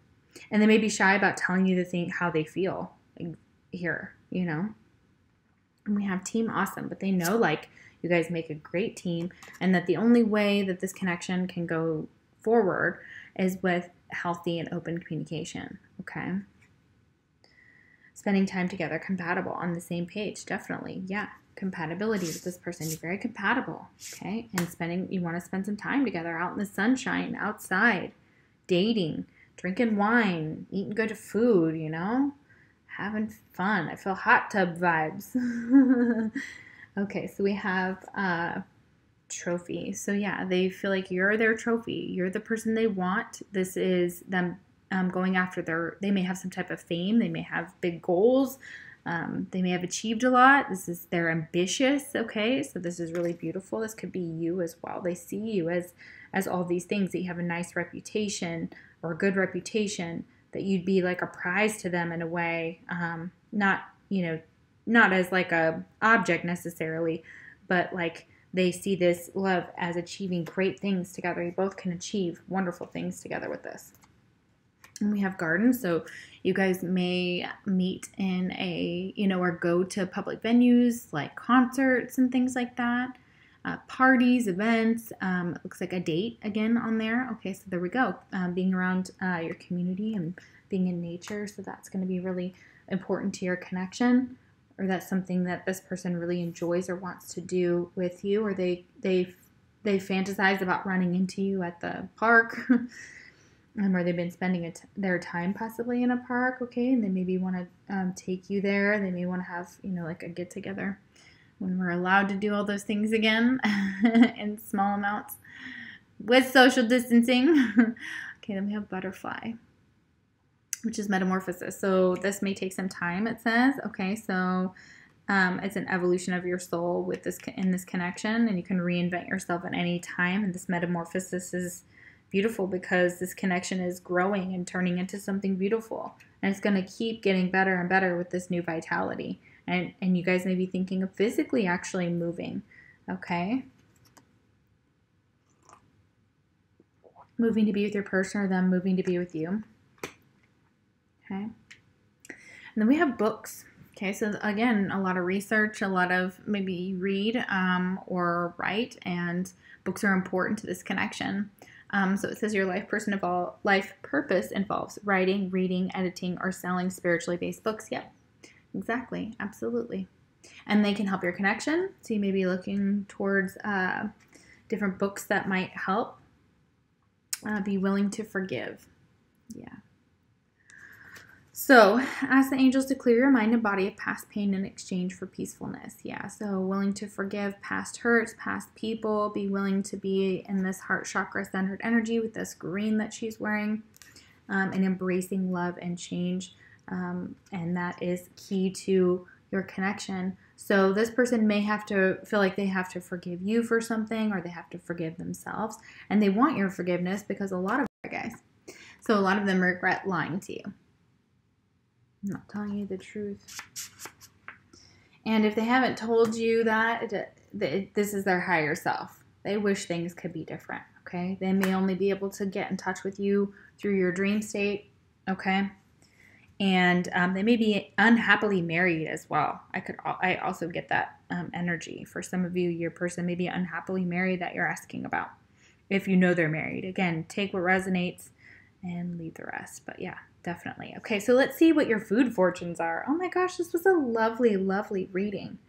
And they may be shy about telling you how they feel here, you know. And we have team awesome, but they know like you guys make a great team and that the only way that this connection can go forward is with healthy and open communication, okay? Spending time together, compatible, on the same page, definitely, yeah. Compatibility with this person, you're very compatible, okay? And you want to spend some time together out in the sunshine, outside, dating, drinking wine, eating good food, you know? having fun. I feel hot tub vibes. Okay, so we have trophy. So yeah, they feel like you're their trophy. You're the person they want. This is them going after they may have some type of fame. They may have big goals. They may have achieved a lot. They're ambitious. Okay, so this is really beautiful. This could be you as well. They see you as all these things, that you have a nice reputation or a good reputation, that you'd be like a prize to them in a way, not as like a object necessarily, but like they see this love as achieving great things together. You both can achieve wonderful things together with this. And we have garden, so you guys may meet in or go to public venues like concerts and things like that, parties, events. It looks like a date again on there. Okay, so there we go. Being around your community and being in nature, so that's going to be really important to your connection, or that's something that this person really enjoys or wants to do with you, or they fantasize about running into you at the park. Where they've been spending their time possibly in a park, okay, and they maybe want to take you there. They may want to have, like a get-together when we're allowed to do all those things again in small amounts with social distancing. Okay, then we have butterfly, which is metamorphosis. So this may take some time, it says. Okay, so it's an evolution of your soul in this connection, and you can reinvent yourself at any time, and this metamorphosis is beautiful because this connection is growing and turning into something beautiful, and it's going to keep getting better and better with this new vitality, and you guys may be thinking of physically actually moving. Okay, moving to be with your person, or them moving to be with you. Okay, and then we have books. Okay, so again, a lot of research, a lot of maybe read or write, and books are important to this connection. So it says your life purpose involves writing, reading, editing, or selling spiritually based books. Yep, exactly, absolutely. And they can help your connection. So you may be looking towards different books that might help. Be willing to forgive. Yeah. So ask the angels to clear your mind and body of past pain in exchange for peacefulness. Yeah, so willing to forgive past hurts, past people. Be willing to be in this heart chakra centered energy with this green that she's wearing, and embracing love and change. And that is key to your connection. So this person may have to feel like they have to forgive you for something, or they have to forgive themselves. And they want your forgiveness because a lot of them regret lying to you. I'm not telling you the truth. And if they haven't told you that, this is their higher self. They wish things could be different, okay? They may only be able to get in touch with you through your dream state, okay? And they may be unhappily married as well. I also get that energy. For some of you, your person may be unhappily married that you're asking about. If you know they're married. Again, take what resonates and leave the rest. But yeah. Definitely. Okay, so let's see what your food fortunes are. Oh my gosh, this was a lovely, lovely reading.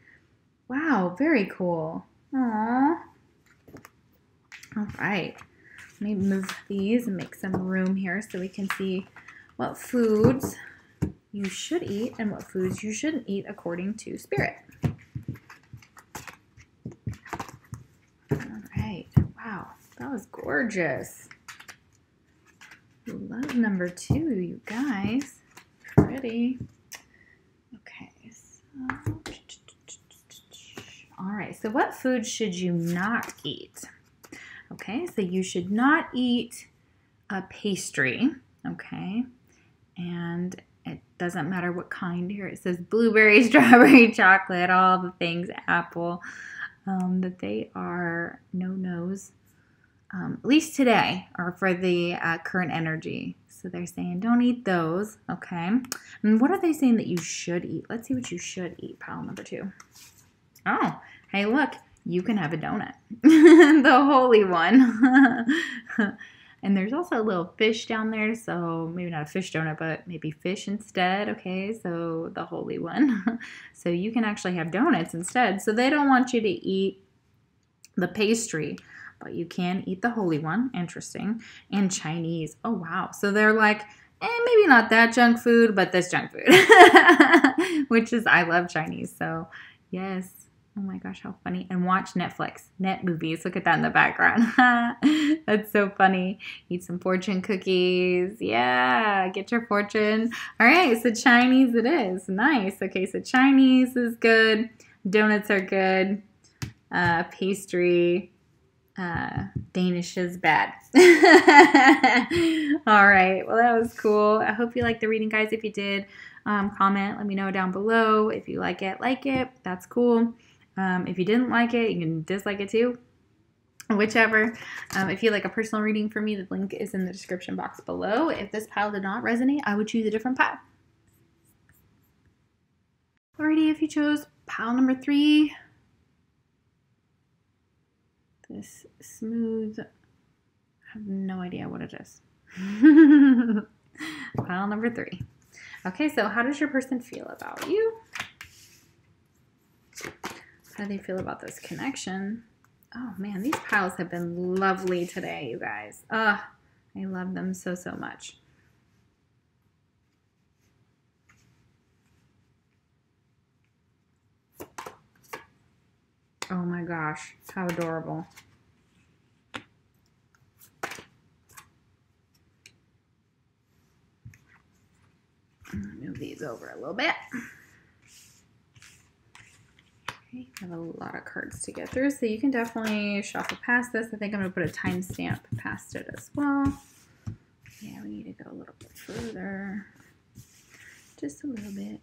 Wow, very cool. Aww. All right. Let me move these and make some room here so we can see what foods you should eat and what foods you shouldn't eat according to spirit. All right. Wow, that was gorgeous. Love number 2, you guys. Pretty. Okay, so all right, so what food should you not eat? Okay, so you should not eat a pastry, okay? And it doesn't matter what kind here. It says blueberry, strawberry, chocolate, all the things, apple, that they are no-nos. At least today, or for the current energy. So they're saying don't eat those, okay? And what are they saying that you should eat? Let's see what you should eat, pile number 2. Oh, hey, look, you can have a donut. The holy one. And there's also a little fish down there, so maybe not a fish donut, but maybe fish instead, okay? So the holy one. So you can actually have donuts instead. So they don't want you to eat the pastry, but you can eat the holy one. Interesting. And Chinese. Oh, wow. So they're like, maybe not that junk food, but this junk food, which is, I love Chinese. So yes. Oh my gosh, how funny. And watch Netflix, net movies. Look at that in the background. That's so funny. Eat some fortune cookies. Yeah, get your fortune. All right, so Chinese it is. Nice. Okay, so Chinese is good. Donuts are good. Pastry. Danish is bad. All right, well, that was cool. I hope you liked the reading, guys. If you did, comment. Let me know down below. If you like it. That's cool. If you didn't like it, you can dislike it too. Whichever. If you'd like a personal reading for me, the link is in the description box below. If this pile did not resonate, I would choose a different pile. Alrighty, if you chose pile number 3, this smooth, I have no idea what it is. Pile number 3. Okay, so how does your person feel about you? How do they feel about this connection? Oh man, these piles have been lovely today, you guys. I love them so, so much. Oh my gosh, how adorable. Move these over a little bit. Okay, I have a lot of cards to get through, so you can definitely shuffle past this. I think I'm going to put a timestamp past it as well. Yeah, we need to go a little bit further. Just a little bit.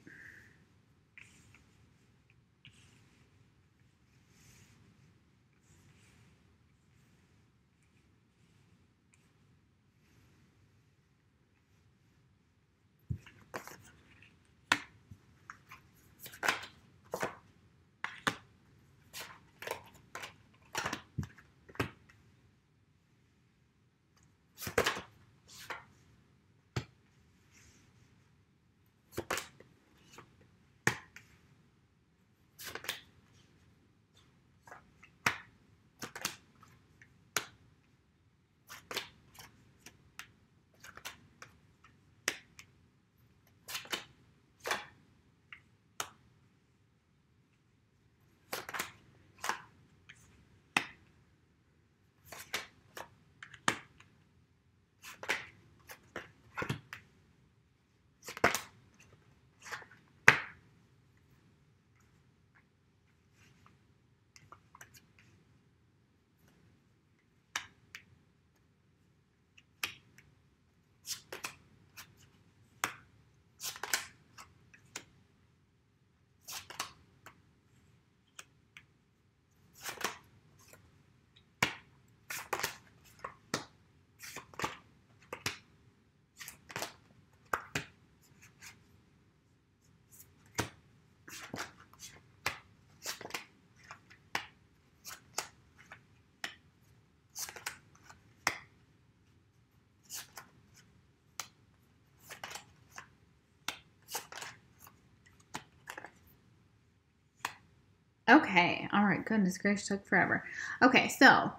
Okay, all right, goodness gracious, took forever. Okay, so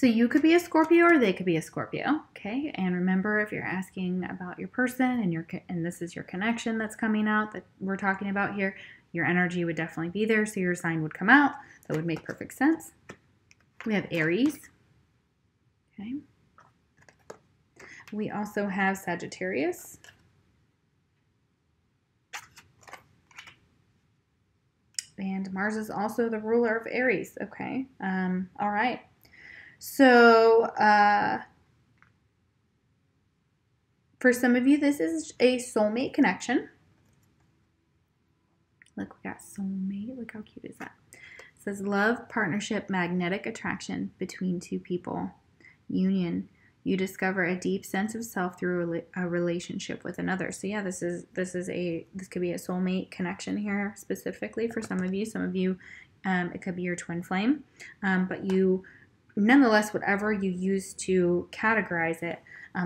you could be a Scorpio or they could be a Scorpio, okay? And remember, if you're asking about your person and this is your connection that's coming out that we're talking about here, your energy would definitely be there, so your sign would come out. That would make perfect sense. We have Aries, okay? We also have Sagittarius. And Mars is also the ruler of Aries. Okay. All right. So for some of you, this is a soulmate connection. Look, we got soulmate. Look how cute is that? It says love, partnership, magnetic attraction between two people. Union. You discover a deep sense of self through a relationship with another. So yeah, this could be a soulmate connection here specifically for some of you. Some of you, it could be your twin flame, but you, nonetheless, whatever you use to categorize it,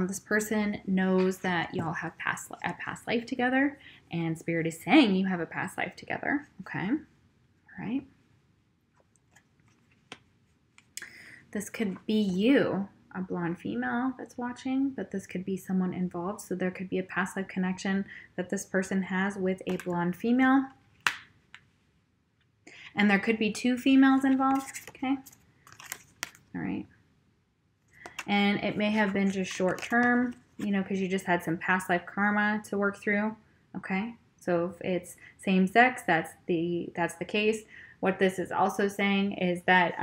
this person knows that y'all have a past life together, and Spirit is saying you have a past life together. Okay, all right. This could be you. a blonde female that's watching, but this could be someone involved. So there could be a past life connection that this person has with a blonde female. And there could be 2 females involved, okay? All right. And it may have been just short term, you know, because you just had some past life karma to work through, okay? So if it's same sex, that's the case. What this is also saying is that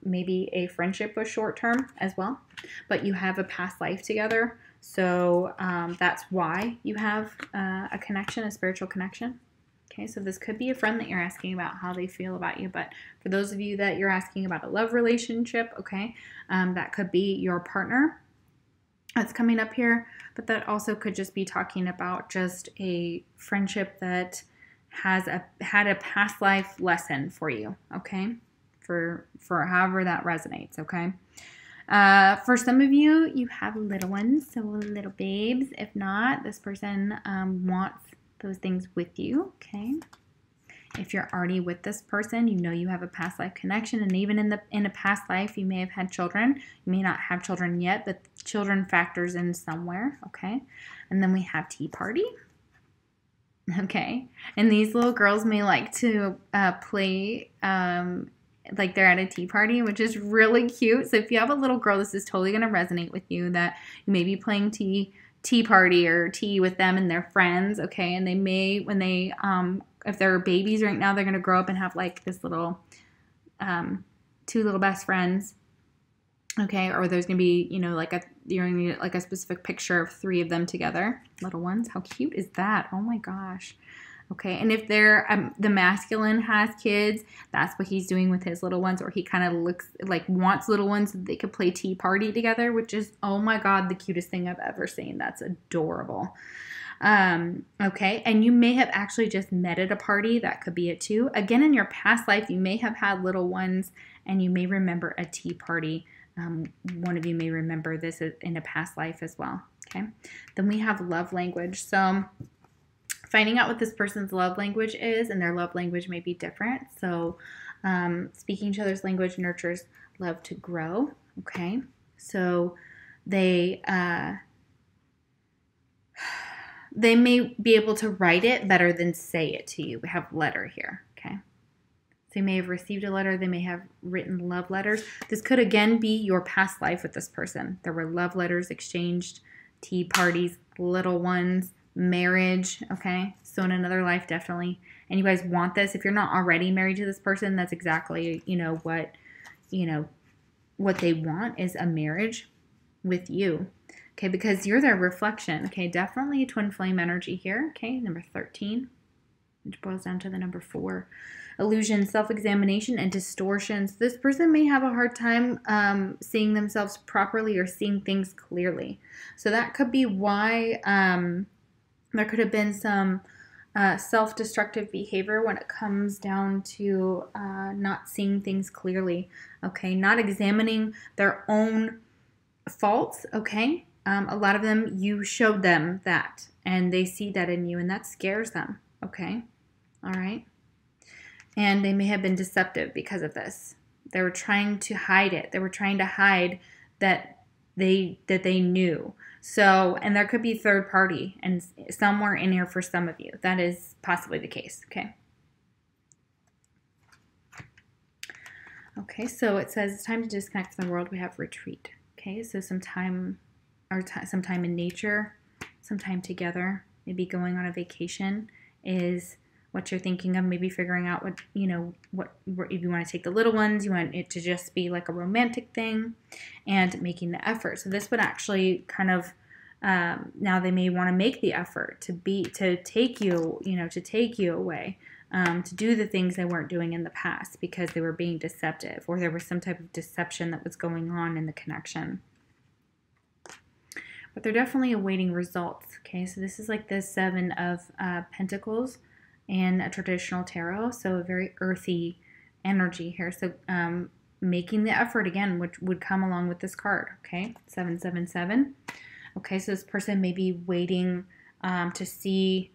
maybe a friendship was short term as well, but you have a past life together. So that's why you have a connection, a spiritual connection. Okay, so this could be a friend that you're asking about how they feel about you. But for those of you that you're asking about a love relationship, okay, that could be your partner that's coming up here. But that also could just be talking about just a friendship that has had a past life lesson for you, okay, for however that resonates, okay. For some of you, you have little ones, so little babes. If not, this person wants those things with you, okay. If you're already with this person, you know you have a past life connection, and even in a past life, you may have had children. You may not have children yet, but children factors in somewhere, okay. And then we have tea party. Okay, and these little girls may like to play like they're at a tea party, which is really cute. So if you have a little girl, this is totally going to resonate with you, that you may be playing tea party or tea with them and their friends, okay? And they may, when they, if they're babies right now, they're going to grow up and have like this little, 2 little best friends, okay? Or there's going to be, you know, you're going to need like a specific picture of 3 of them together, little ones. How cute is that? Oh my gosh. Okay, and if they're, the masculine has kids, that's what he's doing with his little ones, or he kind of looks like wants little ones so they could play tea party together, which is, oh my God, the cutest thing I've ever seen. That's adorable. Okay, and you may have actually just met at a party. That could be it too. Again, in your past life, you may have had little ones, and you may remember a tea party. One of you may remember this in a past life as well, okay? Then we have love language. So finding out what this person's love language is, and their love language may be different. So speaking each other's language nurtures love to grow, okay? So they may be able to write it better than say it to you. We have letter here, okay? So you may have received a letter. They may have written love letters. This could, again, be your past life with this person. There were love letters exchanged, tea parties, little ones, marriage, okay? So in another life, definitely. And you guys want this. If you're not already married to this person, that's exactly, what they want is a marriage with you, okay? Because you're their reflection, okay? Definitely twin flame energy here, okay? Number 13, which boils down to the number 4. Illusion, self-examination, and distortions. This person may have a hard time seeing themselves properly or seeing things clearly. So that could be why there could have been some self-destructive behavior when it comes down to not seeing things clearly, okay? Not examining their own faults, okay? A lot of them, you showed them that, and they see that in you, and that scares them, okay? All right? And they may have been deceptive because of this. They were trying to hide it. They were trying to hide that they knew. So, and there could be third party and somewhere in here for some of you. That is possibly the case, okay? Okay, so it says it's time to disconnect from the world. We have retreat, okay? So some time in nature, some time together, maybe going on a vacation is what you're thinking of, maybe figuring out what if you want to take the little ones, you want it to just be like a romantic thing, and making the effort. So this would actually kind of, now they may want to make the effort to take you away, to do the things they weren't doing in the past because they were being deceptive, or there was some type of deception that was going on in the connection. But they're definitely awaiting results, okay? So this is like the 7 of Pentacles in a traditional tarot, so a very earthy energy here. So making the effort, again, which would come along with this card, okay? 777. Okay, so this person may be waiting to see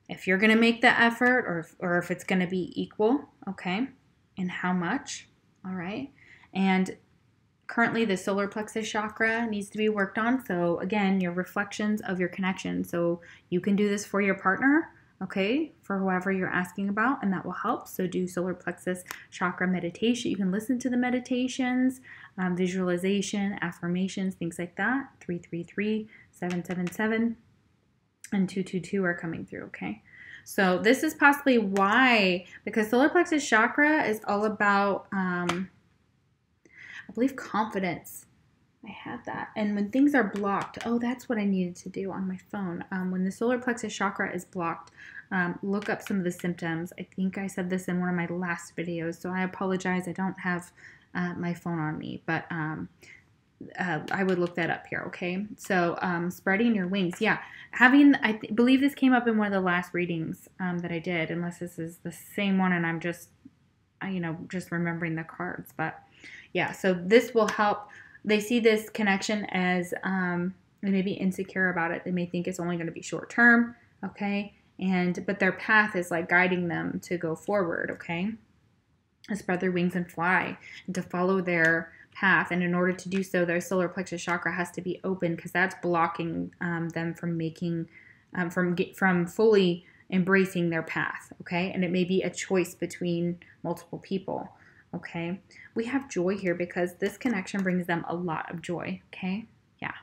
if you're going to make the effort, or if it's going to be equal, okay, and how much, all right? And currently the solar plexus chakra needs to be worked on. So again, your reflections of your connection. So you can do this for your partner, okay, for whoever you're asking about, and that will help. So do solar plexus chakra meditation. You can listen to the meditations, visualization, affirmations, things like that. 333, 777, and 222 are coming through, okay? So this is possibly why, because solar plexus chakra is all about, I believe, confidence. I had that. And when things are blocked, oh, that's what I needed to do on my phone. When the solar plexus chakra is blocked, look up some of the symptoms. I think I said this in one of my last videos, so I apologize. I don't have my phone on me, but I would look that up here, okay? So spreading your wings. Yeah, I believe this came up in one of the last readings that I did, unless this is the same one and I'm just, just remembering the cards. But yeah, so this will help. They see this connection as they may be insecure about it. They may think it's only going to be short term, okay? But their path is like guiding them to go forward, okay? To spread their wings and fly, and to follow their path. And in order to do so, their solar plexus chakra has to be open, because that's blocking them from making, from fully embracing their path, okay? And it may be a choice between multiple people, okay? We have joy here because this connection brings them a lot of joy, okay? Yeah.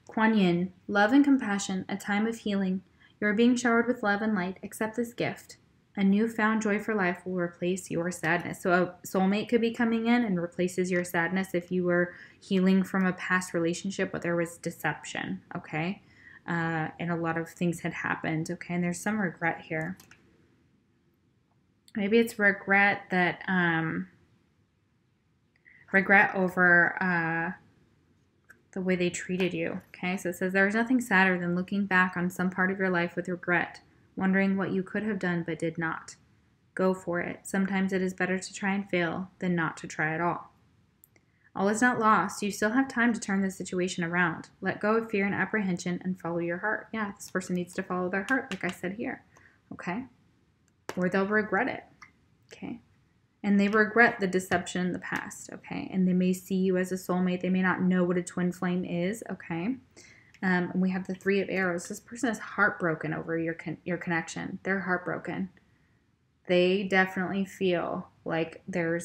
Kuan Yin, love and compassion, a time of healing. You are being showered with love and light. Accept this gift. A newfound joy for life will replace your sadness. So a soulmate could be coming in and replaces your sadness if you were healing from a past relationship, but there was deception, okay? And a lot of things had happened, okay? And there's some regret here. Maybe it's regret that, regret over the way they treated you, okay? So it says, there is nothing sadder than looking back on some part of your life with regret, wondering what you could have done but did not. Go for it. Sometimes it is better to try and fail than not to try at all. All is not lost. You still have time to turn the situation around. Let go of fear and apprehension and follow your heart. Yeah, this person needs to follow their heart, like I said here, okay? Or they'll regret it, okay? And they regret the deception in the past, okay? And they may see you as a soulmate. They may not know what a twin flame is, okay? And we have the Three of Arrows. This person is heartbroken over your connection. They're heartbroken. They definitely feel like they're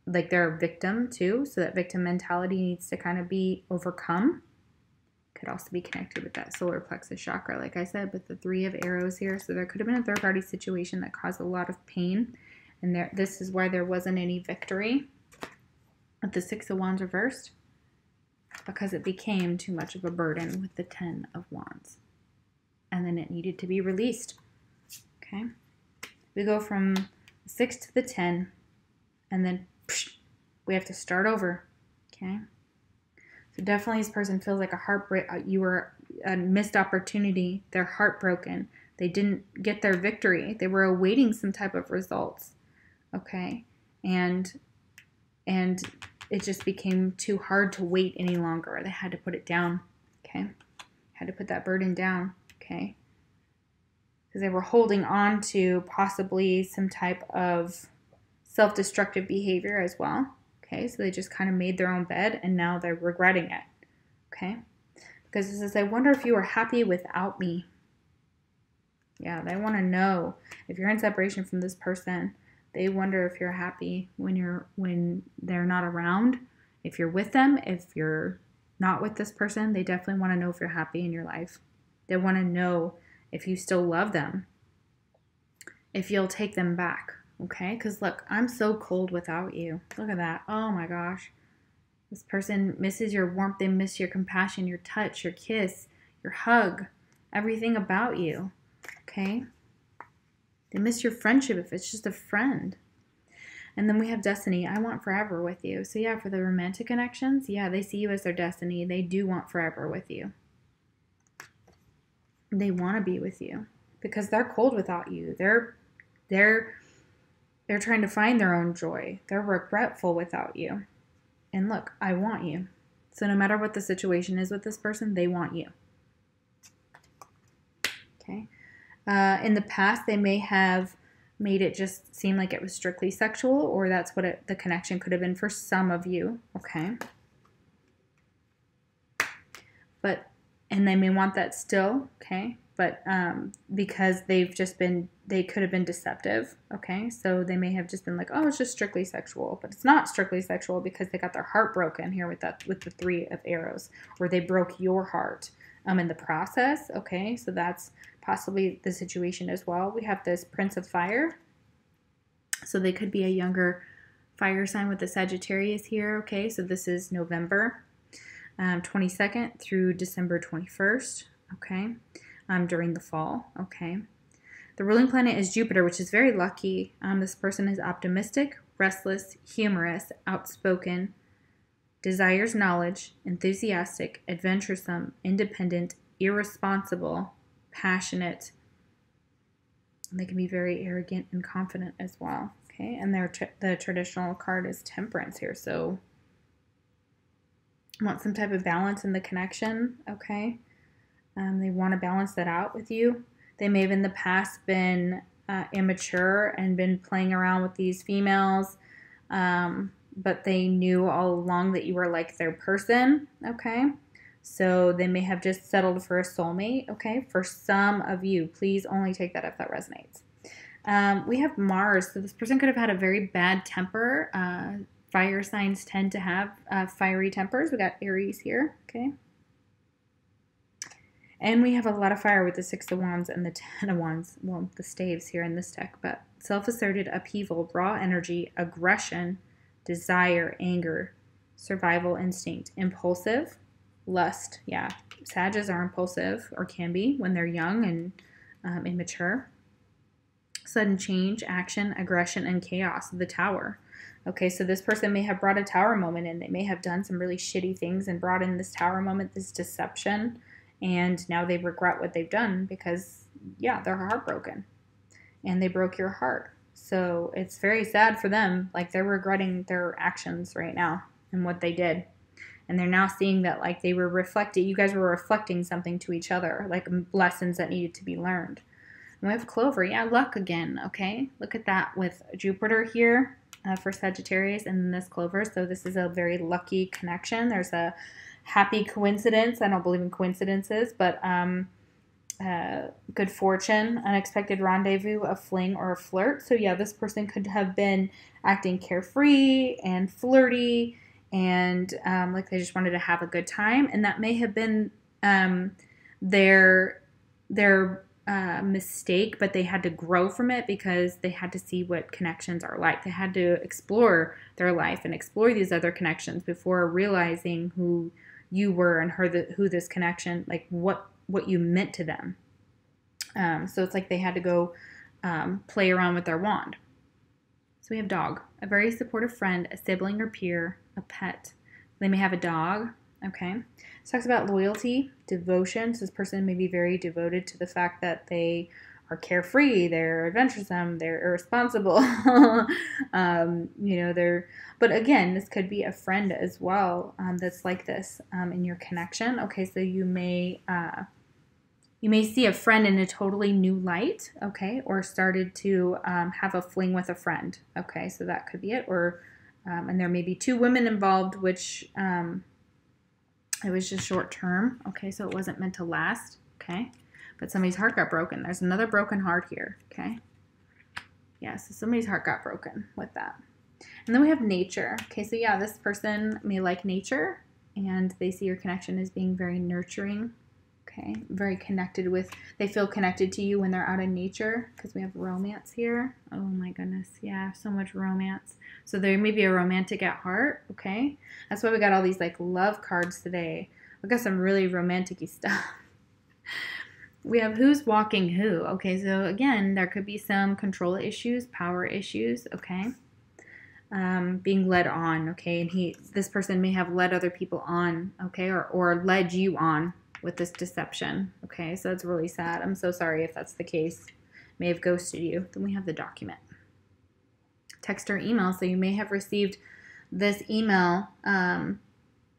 a victim too. So that victim mentality needs to kind of be overcome. Could also be connected with that solar plexus chakra, like I said, with the Three of Arrows here. So there could have been a third-party situation that caused a lot of pain. And this is why there wasn't any victory with the Six of Wands reversed, because it became too much of a burden with the Ten of Wands. And then it needed to be released, okay? We go from the 6 to the 10, and then we have to start over, okay? So definitely this person feels like a heartbreak. You were a missed opportunity. They're heartbroken. They didn't get their victory. They were awaiting some type of results, okay? And it just became too hard to wait any longer. They had to put it down, okay? Had to put that burden down, okay? Because they were holding on to possibly some type of self-destructive behavior as well, okay? So they just kind of made their own bed, and now they're regretting it, okay? Because it says, I wonder if you were happy without me. Yeah, they want to know if you're in separation from this person. They wonder if you're happy when they're not around. If you're with them, if you're not with this person, they definitely want to know if you're happy in your life. They want to know if you still love them, if you'll take them back, okay? Because look, I'm so cold without you. Look at that. Oh my gosh. This person misses your warmth. They miss your compassion, your touch, your kiss, your hug, everything about you, okay? They miss your friendship if it's just a friend. And then we have destiny. I want forever with you. So yeah, for the romantic connections, yeah, they see you as their destiny. They do want forever with you. They want to be with you because they're cold without you. They're trying to find their own joy. They're regretful without you. And look, I want you. So no matter what the situation is with this person, they want you. Okay. In the past, they may have made it just seem like it was strictly sexual, or that's what the connection could have been for some of you, okay? But, and they may want that still, okay? But because they could have been deceptive, okay? So they may have just been like, oh, it's just strictly sexual, but it's not strictly sexual because they got their heart broken here with the 3 of arrows, or they broke your heart in the process, okay? So that's possibly the situation as well. We have this Prince of Fire. So they could be a younger fire sign with the Sagittarius here, okay? So this is November 22nd through December 21st, okay? During the fall, okay? The ruling planet is Jupiter, which is very lucky. This person is optimistic, restless, humorous, outspoken, desires knowledge, enthusiastic, adventuresome, independent, irresponsible, passionate. They can be very arrogant and confident as well, okay? And the traditional card is Temperance here, so want some type of balance in the connection, okay? They want to balance that out with you. They may have in the past been immature and been playing around with these females, but they knew all along that you were like their person, okay? So they may have just settled for a soulmate, okay? For some of you, please only take that if that resonates. We have Mars, so this person could have had a very bad temper. Fire signs tend to have fiery tempers. We got Aries here, okay? And we have a lot of fire with the 6 of Wands and the 10 of Wands. Well, the staves here in this deck, but self-asserted upheaval, raw energy, aggression, desire, anger, survival instinct, impulsive, lust. Yeah, Sages are impulsive, or can be when they're young and immature. Sudden change, action, aggression, and chaos. The Tower. Okay, so this person may have brought a Tower moment in. They may have done some really shitty things and brought in this Tower moment, this deception, and now they regret what they've done because, yeah, they're heartbroken and they broke your heart. So it's very sad for them. Like, they're regretting their actions right now and what they did. And they're now seeing that, like, they were reflecting, you guys were reflecting something to each other, like lessons that needed to be learned. And we have Clover. Yeah, luck again, okay? Look at that with Jupiter here for Sagittarius and this Clover. So this is a very lucky connection. There's a happy coincidence. I don't believe in coincidences, but good fortune, unexpected rendezvous, a fling, or a flirt. So yeah, this person could have been acting carefree and flirty and like they just wanted to have a good time. And that may have been their mistake, but they had to grow from it because they had to see what connections are like. They had to explore their life and explore these other connections before realizing who you were and who this connection, like what you meant to them. So it's like they had to go play around with their wand. So we have dog, a very supportive friend, a sibling or peer, a pet. They may have a dog, okay? It talks about loyalty, devotion. So this person may be very devoted to the fact that they are carefree, they're adventuresome, they're irresponsible. But again, this could be a friend as well that's like this in your connection. Okay, so you may see a friend in a totally new light, okay, or started to have a fling with a friend, okay, so that could be it, or and there may be 2 women involved, which it was just short term, okay, so it wasn't meant to last, okay, but somebody's heart got broken. There's another broken heart here, okay, yeah, so somebody's heart got broken with that. And then we have nature, okay, so yeah, this person may like nature, and they see your connection as being very nurturing, okay, very connected with, they feel connected to you when they're out in nature, because we have romance here. Oh my goodness, yeah, so much romance. So there may be a romantic at heart, okay? That's why we got all these like love cards today. We got some really romantic-y stuff. We have who's walking who, okay? So again, there could be some control issues, power issues, okay? Being led on, okay? And this person may have led other people on, okay? Or led you on with this deception, okay? So that's really sad. I'm so sorry if that's the case. May have ghosted you. Then we have the document. Text or email. So you may have received this email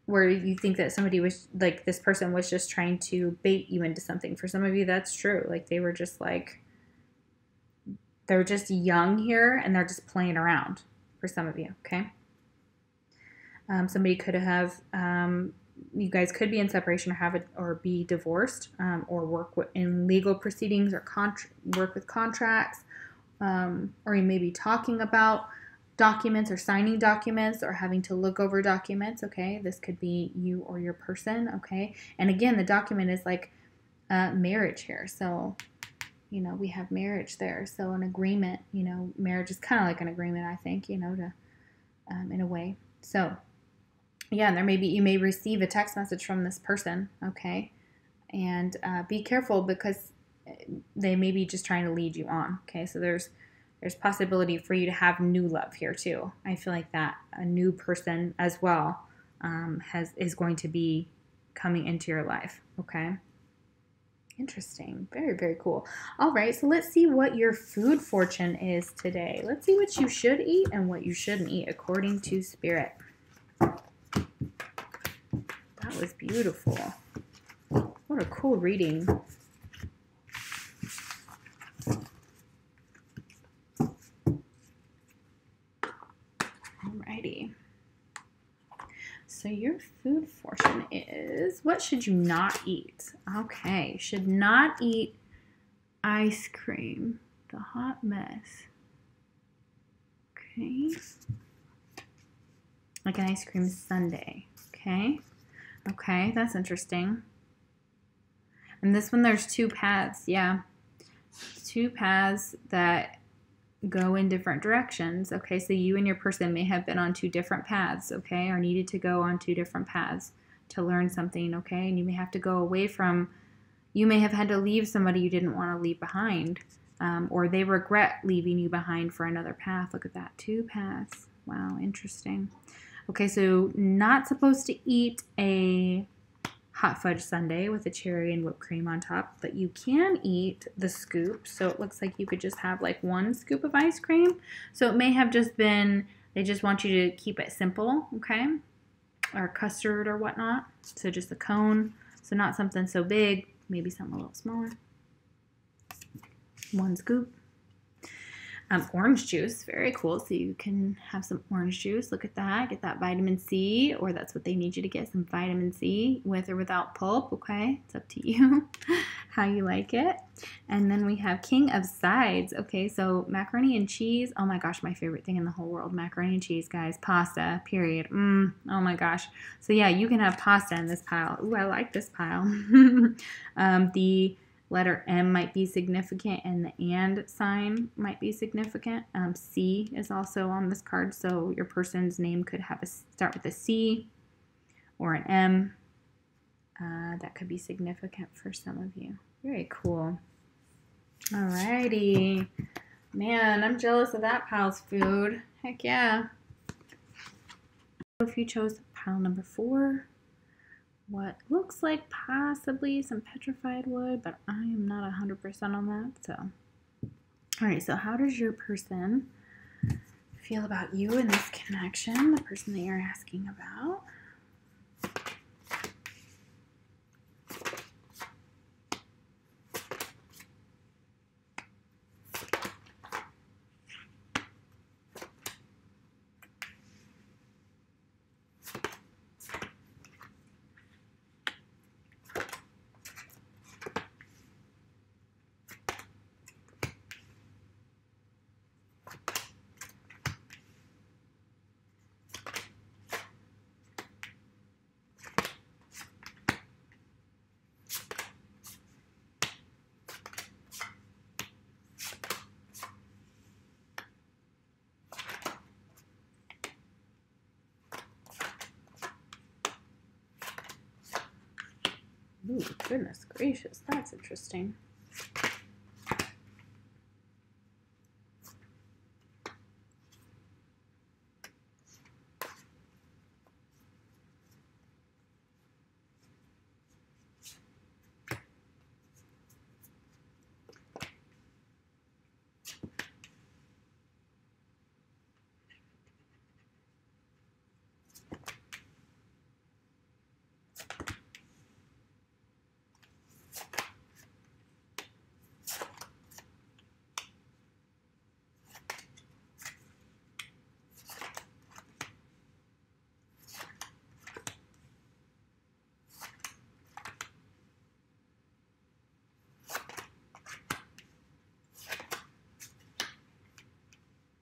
where you think that somebody was, like, this person was just trying to bait you into something. For some of you, that's true. Like, they were just like, they're just young here and they're just playing around for some of you, okay? Somebody could have, you guys could be in separation or have it or be divorced, or work in legal proceedings or work with contracts, or you may be talking about documents or signing documents or having to look over documents, okay? This could be you or your person, okay? And again, the document is like marriage here. So, you know, we have marriage there. So an agreement, you know, marriage is kind of like an agreement, I think, you know, to in a way. So, yeah, and you may receive a text message from this person, okay? And be careful because they may be just trying to lead you on, okay? So there's possibility for you to have new love here too. I feel like that a new person as well is going to be coming into your life, okay? Interesting. Very, very cool. All right, so let's see what your food fortune is today. Let's see what you should eat and what you shouldn't eat according to Spirit. That was beautiful. What a cool reading. Alrighty. So your food fortune is, what should you not eat? Okay, should not eat ice cream. The hot mess. Okay. Like an ice cream sundae. Okay. Okay, that's interesting. And this one, there's two paths. Yeah. Two paths that go in different directions. Okay, so you and your person may have been on two different paths, okay, or needed to go on two different paths to learn something, okay, and you may have to go away from, you may have had to leave somebody you didn't want to leave behind, or they regret leaving you behind for another path. Look at that, two paths. Wow, interesting. Okay, so not supposed to eat a hot fudge sundae with a cherry and whipped cream on top, but you can eat the scoop. So it looks like you could just have like one scoop of ice cream. So it may have just been, they just want you to keep it simple, okay? Or custard or whatnot. So just a cone. So not something so big, maybe something a little smaller. One scoop. Orange juice, very cool. So you can have some orange juice. Look at that. Get that vitamin C, or that's what they need you to get, some vitamin C with or without pulp. Okay, it's up to you how you like it. And then we have king of sides. Okay, so macaroni and cheese. Oh my gosh, my favorite thing in the whole world. Macaroni and cheese, guys. Pasta, period. Oh my gosh. So yeah, you can have pasta in this pile. Ooh, I like this pile. The letter M might be significant, and the and sign might be significant. C is also on this card, so your person's name could have start with a C or an M. That could be significant for some of you. Very cool. Alrighty. Man, I'm jealous of that pile's food. Heck yeah. If you chose pile number 4, what looks like possibly some petrified wood, but I am not 100% on that. So, all right, so how does your person feel about you in this connection, the person that you're asking about? Ooh, goodness gracious, that's interesting.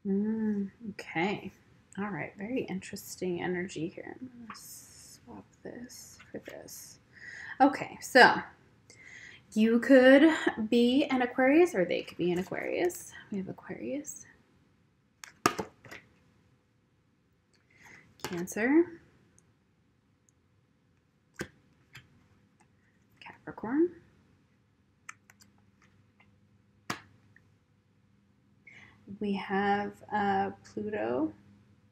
Okay. All right. Very interesting energy here. I'm going to swap this for this. Okay. So you could be an Aquarius or they could be an Aquarius. We have Aquarius, Cancer, Capricorn, we have Pluto,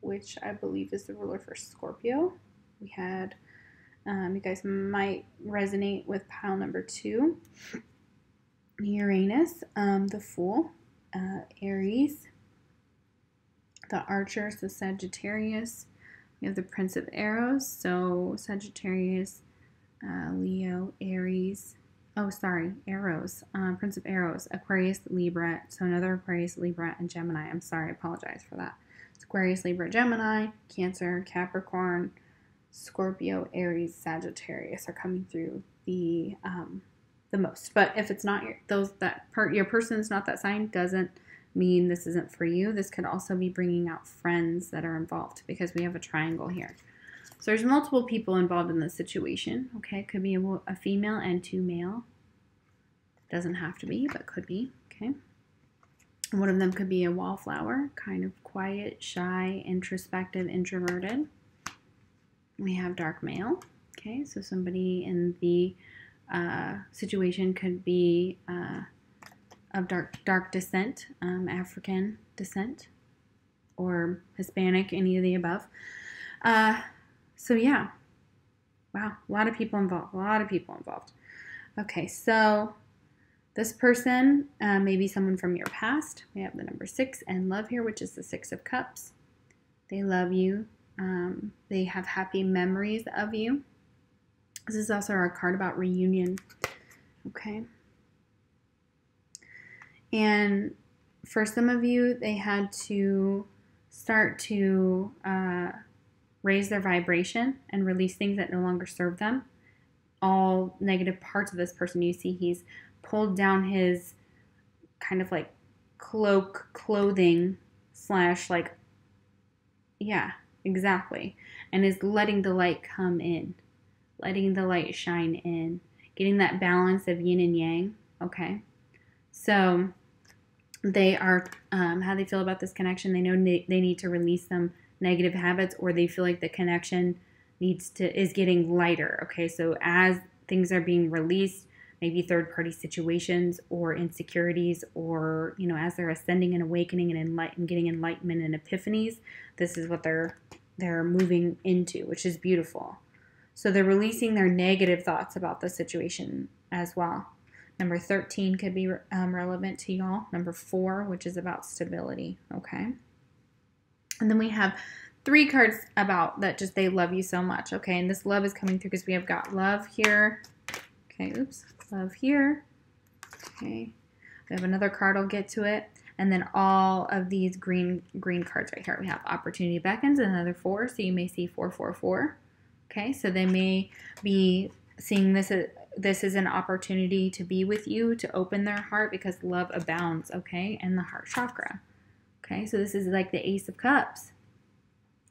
which I believe is the ruler for Scorpio. We had, you guys might resonate with pile number 2, Uranus, the Fool, Aries, the Archer, so Sagittarius. We have the Prince of Arrows, so Sagittarius, Leo, Aries. Oh, sorry, Arrows. Prince of Arrows, Aquarius, Libra. So another Aquarius, Libra, and Gemini. I'm sorry, I apologize for that. It's Aquarius, Libra, Gemini, Cancer, Capricorn, Scorpio, Aries, Sagittarius are coming through the most. But if it's not your person's not that sign, doesn't mean this isn't for you. This could also be bringing out friends that are involved because we have a triangle here. So there's multiple people involved in this situation. Okay, it could be a female and 2 male. Doesn't have to be, but could be. Okay. One of them could be a wallflower, kind of quiet, shy, introspective, introverted. We have dark male. Okay, so somebody in the situation could be of dark descent, African descent, or Hispanic, any of the above. So yeah, wow, a lot of people involved. Okay, so this person may be someone from your past. We have the number 6 and love here, which is the 6 of Cups. They love you. They have happy memories of you. This is also our card about reunion. Okay. And for some of you, they had to start to raise their vibration and release things that no longer serve them. All negative parts of this person, you see he's pulled down his kind of like clothing slash like, yeah, exactly. And is letting the light come in, letting the light shine in, getting that balance of yin and yang, okay? So they are, how they feel about this connection, they know they need to release some negative habits, or they feel like the connection is getting lighter, okay? So as things are being released, maybe third-party situations or insecurities, or, you know, as they're ascending and awakening and getting enlightenment and epiphanies, this is what they're moving into, which is beautiful. So they're releasing their negative thoughts about the situation as well. Number 13 could be relevant to y'all. Number 4, which is about stability, okay? And then we have 3 cards about that just they love you so much, okay? And this love is coming through because we have got love here. Okay, oops, love here. Okay, we have another card, I'll get to it. And then all of these green cards right here. We have opportunity beckons, another 4, so you may see 4, 4, 4. Okay, so they may be seeing this is an opportunity to be with you, to open their heart, because love abounds, okay, in the heart chakra. Okay, so this is like the Ace of Cups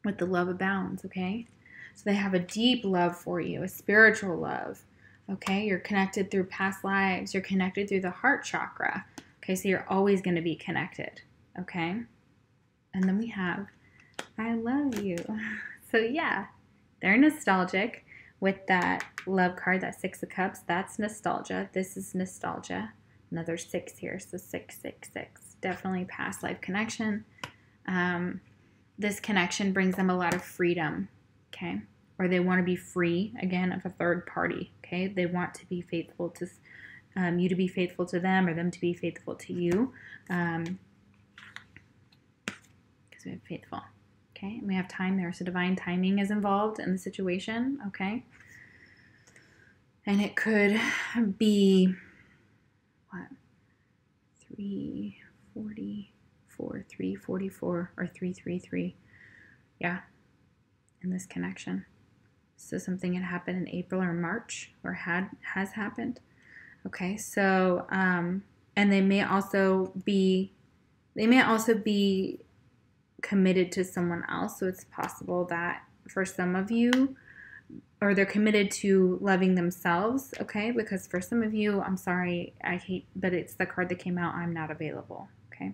with the love abounds, okay? So they have a deep love for you, a spiritual love, okay? You're connected through past lives. You're connected through the heart chakra, okay? So you're always going to be connected, okay? And then we have, I love you. So yeah, they're nostalgic with that love card, that 6 of Cups. That's nostalgia. This is nostalgia. Another 6 here, so 6, 6, 6. Definitely past life connection. This connection brings them a lot of freedom, okay? Or they want to be free, again, of a third party, okay? They want to be faithful to you, to be faithful to them, or them to be faithful to you. Because we have faithful, okay? And we have time there, so divine timing is involved in the situation, okay? And it could be, what, 344, 344, or 333. Yeah, in this connection. So something had happened in April or March, or has happened. Okay, so and they may also be committed to someone else. So it's possible that for some of you, or they're committed to loving themselves, okay? Because for some of you, I'm sorry, I hate, but it's the card that came out, I'm not available, okay?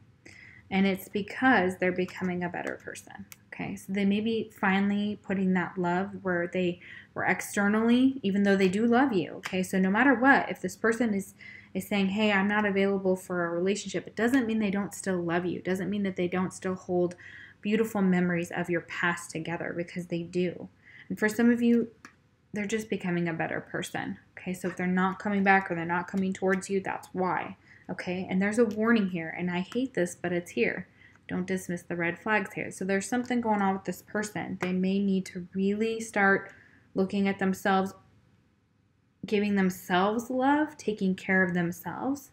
And it's because they're becoming a better person, okay? So they may be finally putting that love where they were externally, even though they do love you, okay? So no matter what, if this person is saying, hey, I'm not available for a relationship, it doesn't mean they don't still love you. It doesn't mean that they don't still hold beautiful memories of your past together, because they do. And for some of you, they're just becoming a better person, okay? So if they're not coming back or they're not coming towards you, that's why, okay? And there's a warning here, and I hate this, but it's here. Don't dismiss the red flags here. So there's something going on with this person. They may need to really start looking at themselves, giving themselves love, taking care of themselves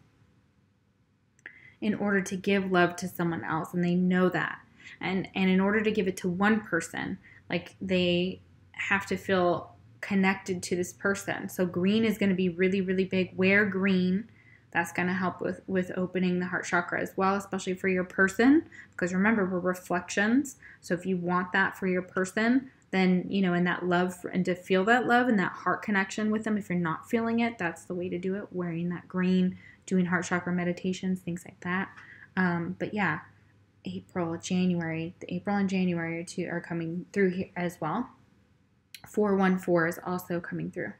in order to give love to someone else, and they know that. And in order to give it to one person, like, they have to feel connected to this person. So green is going to be really, really big. Wear green. That's going to help with opening the heart chakra as well, especially for your person, because remember, we're reflections. So if you want that for your person, then, you know, and that love, and to feel that love and that heart connection with them, if you're not feeling it, that's the way to do it, wearing that green, doing heart chakra meditations, things like that. But yeah, April and January are coming through here as well. 414 is also coming through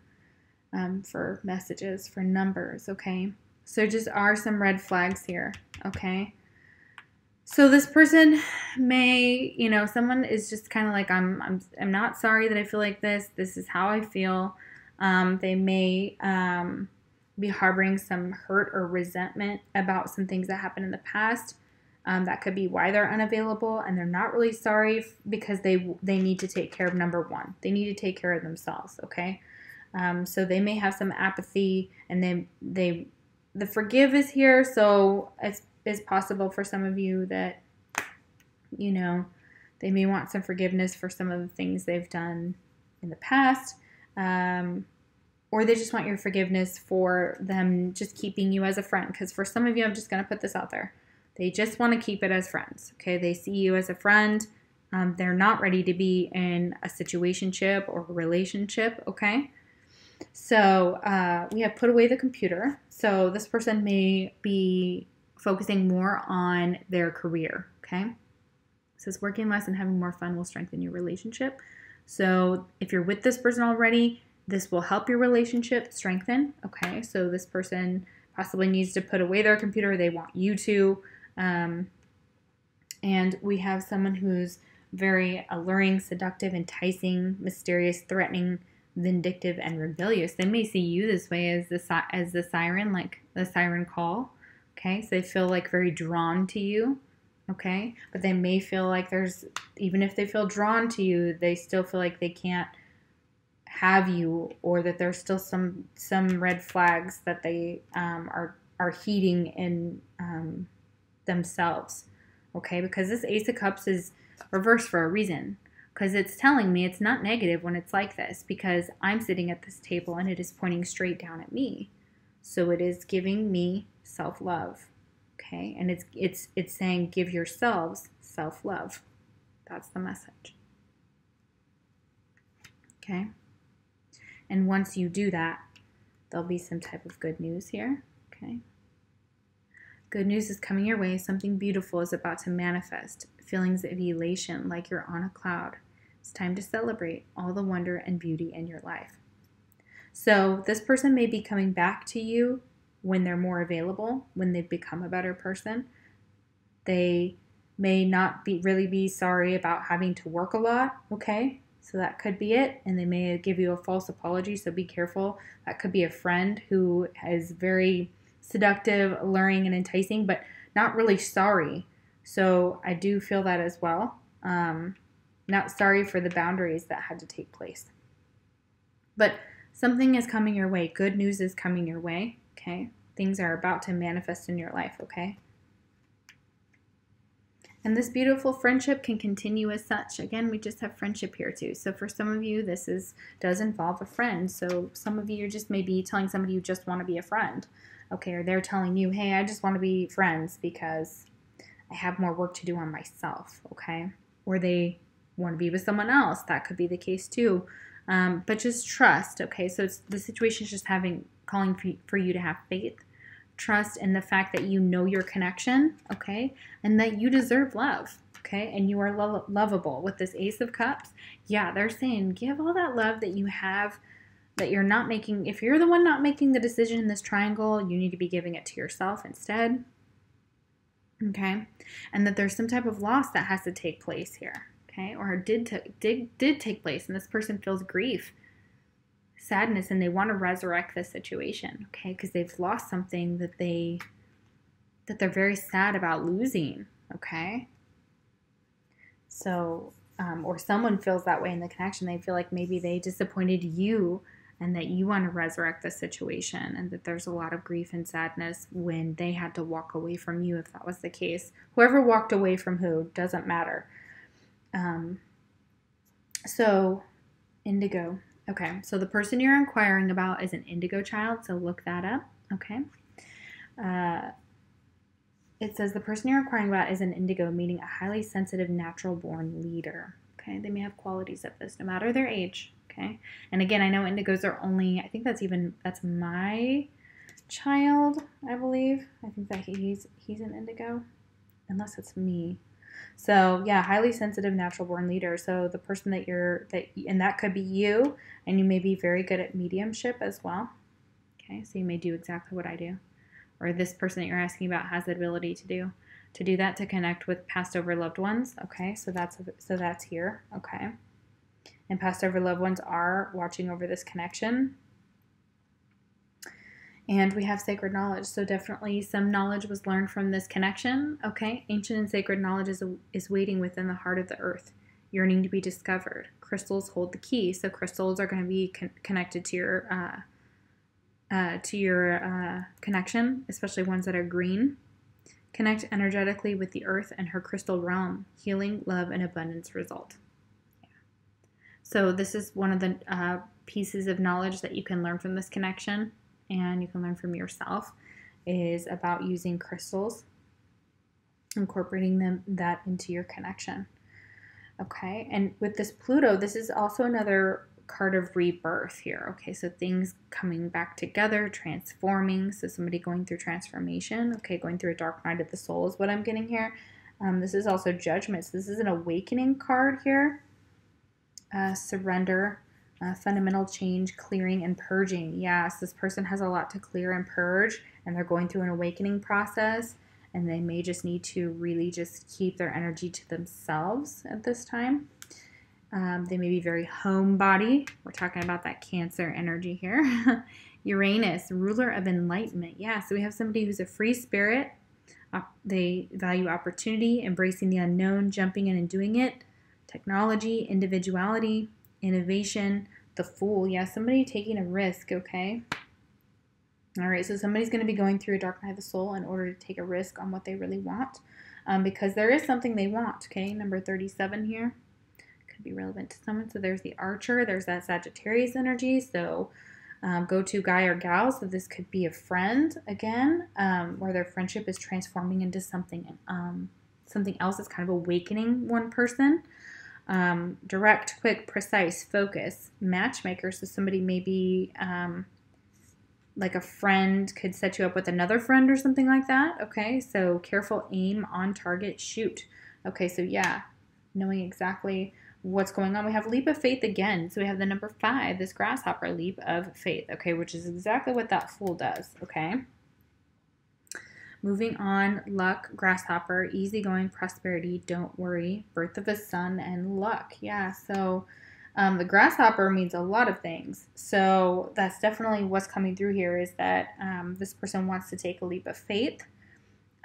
for messages, for numbers, okay? So just are some red flags here, okay? So this person may, you know, someone is just kind of like, I'm not sorry that I feel like this. This is how I feel. They may be harboring some hurt or resentment about some things that happened in the past. That could be why they're unavailable, and they're not really sorry because they need to take care of number one. They need to take care of themselves, okay? So they may have some apathy, and the forgive is here, so it's possible for some of you that, you know, they may want some forgiveness for some of the things they've done in the past, or they just want your forgiveness for them just keeping you as a friend, because for some of you, I'm just going to put this out there, they just want to keep it as friends, okay? They see you as a friend. They're not ready to be in a situationship or a relationship, okay? So we have put away the computer. So this person may be focusing more on their career, okay? It says working less and having more fun will strengthen your relationship. So if you're with this person already, this will help your relationship strengthen, okay? So this person possibly needs to put away their computer. They want you to. And we have someone who's very alluring, seductive, enticing, mysterious, threatening, vindictive, and rebellious. They may see you this way as the siren, like the siren call, okay? So they feel like very drawn to you, okay? But they may feel like even if they feel drawn to you, they still feel like they can't have you, or that there's still some red flags that they are heeding in themselves, okay? Because this Ace of Cups is reversed for a reason, because it's telling me it's not negative when it's like this, because I'm sitting at this table and it is pointing straight down at me. So it is giving me self-love, okay? And it's saying give yourselves self-love. That's the message, okay? And once you do that, there'll be some type of good news here, okay? Good news is coming your way. Something beautiful is about to manifest. Feelings of elation, like you're on a cloud. It's time to celebrate all the wonder and beauty in your life. So this person may be coming back to you when they're more available, when they've become a better person. They may not really be sorry about having to work a lot, okay? So that could be it. And they may give you a false apology, so be careful. That could be a friend who is very seductive, alluring, and enticing, but not really sorry. So I do feel that as well. Not sorry for the boundaries that had to take place. But something is coming your way. Good news is coming your way, okay? Things are about to manifest in your life, okay? And this beautiful friendship can continue as such. Again, we just have friendship here too. So for some of you, this does involve a friend. So some of you just may be telling somebody you just want to be a friend, okay? Or they're telling you, hey, I just want to be friends because I have more work to do on myself, okay? Or they want to be with someone else. That could be the case too. But just trust, okay? So the situation is just calling for you to have faith, trust in the fact that you know your connection, okay? And that you deserve love, okay? And you are lovable. With this Ace of Cups, yeah, they're saying give all that love that you have, that you're not making. If you're the one not making the decision in this triangle, you need to be giving it to yourself instead, okay? And that there's some type of loss that has to take place here, okay? Or did take place, and this person feels grief, sadness, and they want to resurrect this situation, okay? Because they've lost something that they're very sad about losing, okay? So, or someone feels that way in the connection. They feel like maybe they disappointed you and that you want to resurrect the situation, and that there's a lot of grief and sadness when they had to walk away from you, if that was the case. Whoever walked away from who, doesn't matter. So, indigo. Okay, so the person you're inquiring about is an indigo child, so look that up, okay? It says the person you're inquiring about is an indigo, meaning a highly sensitive, natural-born leader, okay? They may have qualities of this, no matter their age, okay? And again, I know indigos are only, I think that's my child, I believe. I think that he's an indigo, unless it's me. So yeah, highly sensitive, natural-born leader. So the person and that could be you, and you may be very good at mediumship as well. Okay, so you may do exactly what I do, or this person that you're asking about has the ability to do that, to connect with past over loved ones. Okay, so that's here. Okay, and past over loved ones are watching over this connection. And we have sacred knowledge, so definitely some knowledge was learned from this connection, okay? Ancient and sacred knowledge is waiting within the heart of the earth, yearning to be discovered. Crystals hold the key, so crystals are going to be connected to your connection, especially ones that are green. Connect energetically with the earth and her crystal realm. Healing, love, and abundance result. Yeah. So this is one of the pieces of knowledge that you can learn from this connection, and you can learn from yourself, is about using crystals, incorporating that into your connection. Okay, and with this Pluto, this is also another card of rebirth here. Okay, so things coming back together, transforming. So somebody going through transformation. Okay, going through a dark night of the soul is what I'm getting here. This is also judgment. So this is an awakening card here. Surrender. Fundamental change, clearing, and purging. Yes, this person has a lot to clear and purge, and they're going through an awakening process, and they may just need to really just keep their energy to themselves at this time. They may be very homebody. We're talking about that Cancer energy here. Uranus, ruler of enlightenment. Yeah, so we have somebody who's a free spirit. They value opportunity, embracing the unknown, jumping in and doing it. Technology, individuality, innovation, the Fool. Yeah, somebody taking a risk, okay? All right, so somebody's going to be going through a dark night of the soul in order to take a risk on what they really want, because there is something they want, okay? Number 37 here could be relevant to someone. So there's the Archer. There's that Sagittarius energy. So go-to guy or gal. So this could be a friend, again, where their friendship is transforming into something else. It's kind of awakening one person. Direct, quick, precise, focus, matchmaker. So somebody maybe like a friend could set you up with another friend or something like that. Okay, so careful, aim, on target, shoot. Okay, so yeah, knowing exactly what's going on. We have leap of faith again. So we have the number 5, this grasshopper, leap of faith. Okay, which is exactly what that Fool does. Okay. Moving on, luck, grasshopper, easygoing, prosperity, don't worry, birth of a son, and luck. Yeah, so the grasshopper means a lot of things. So that's definitely what's coming through here, is that this person wants to take a leap of faith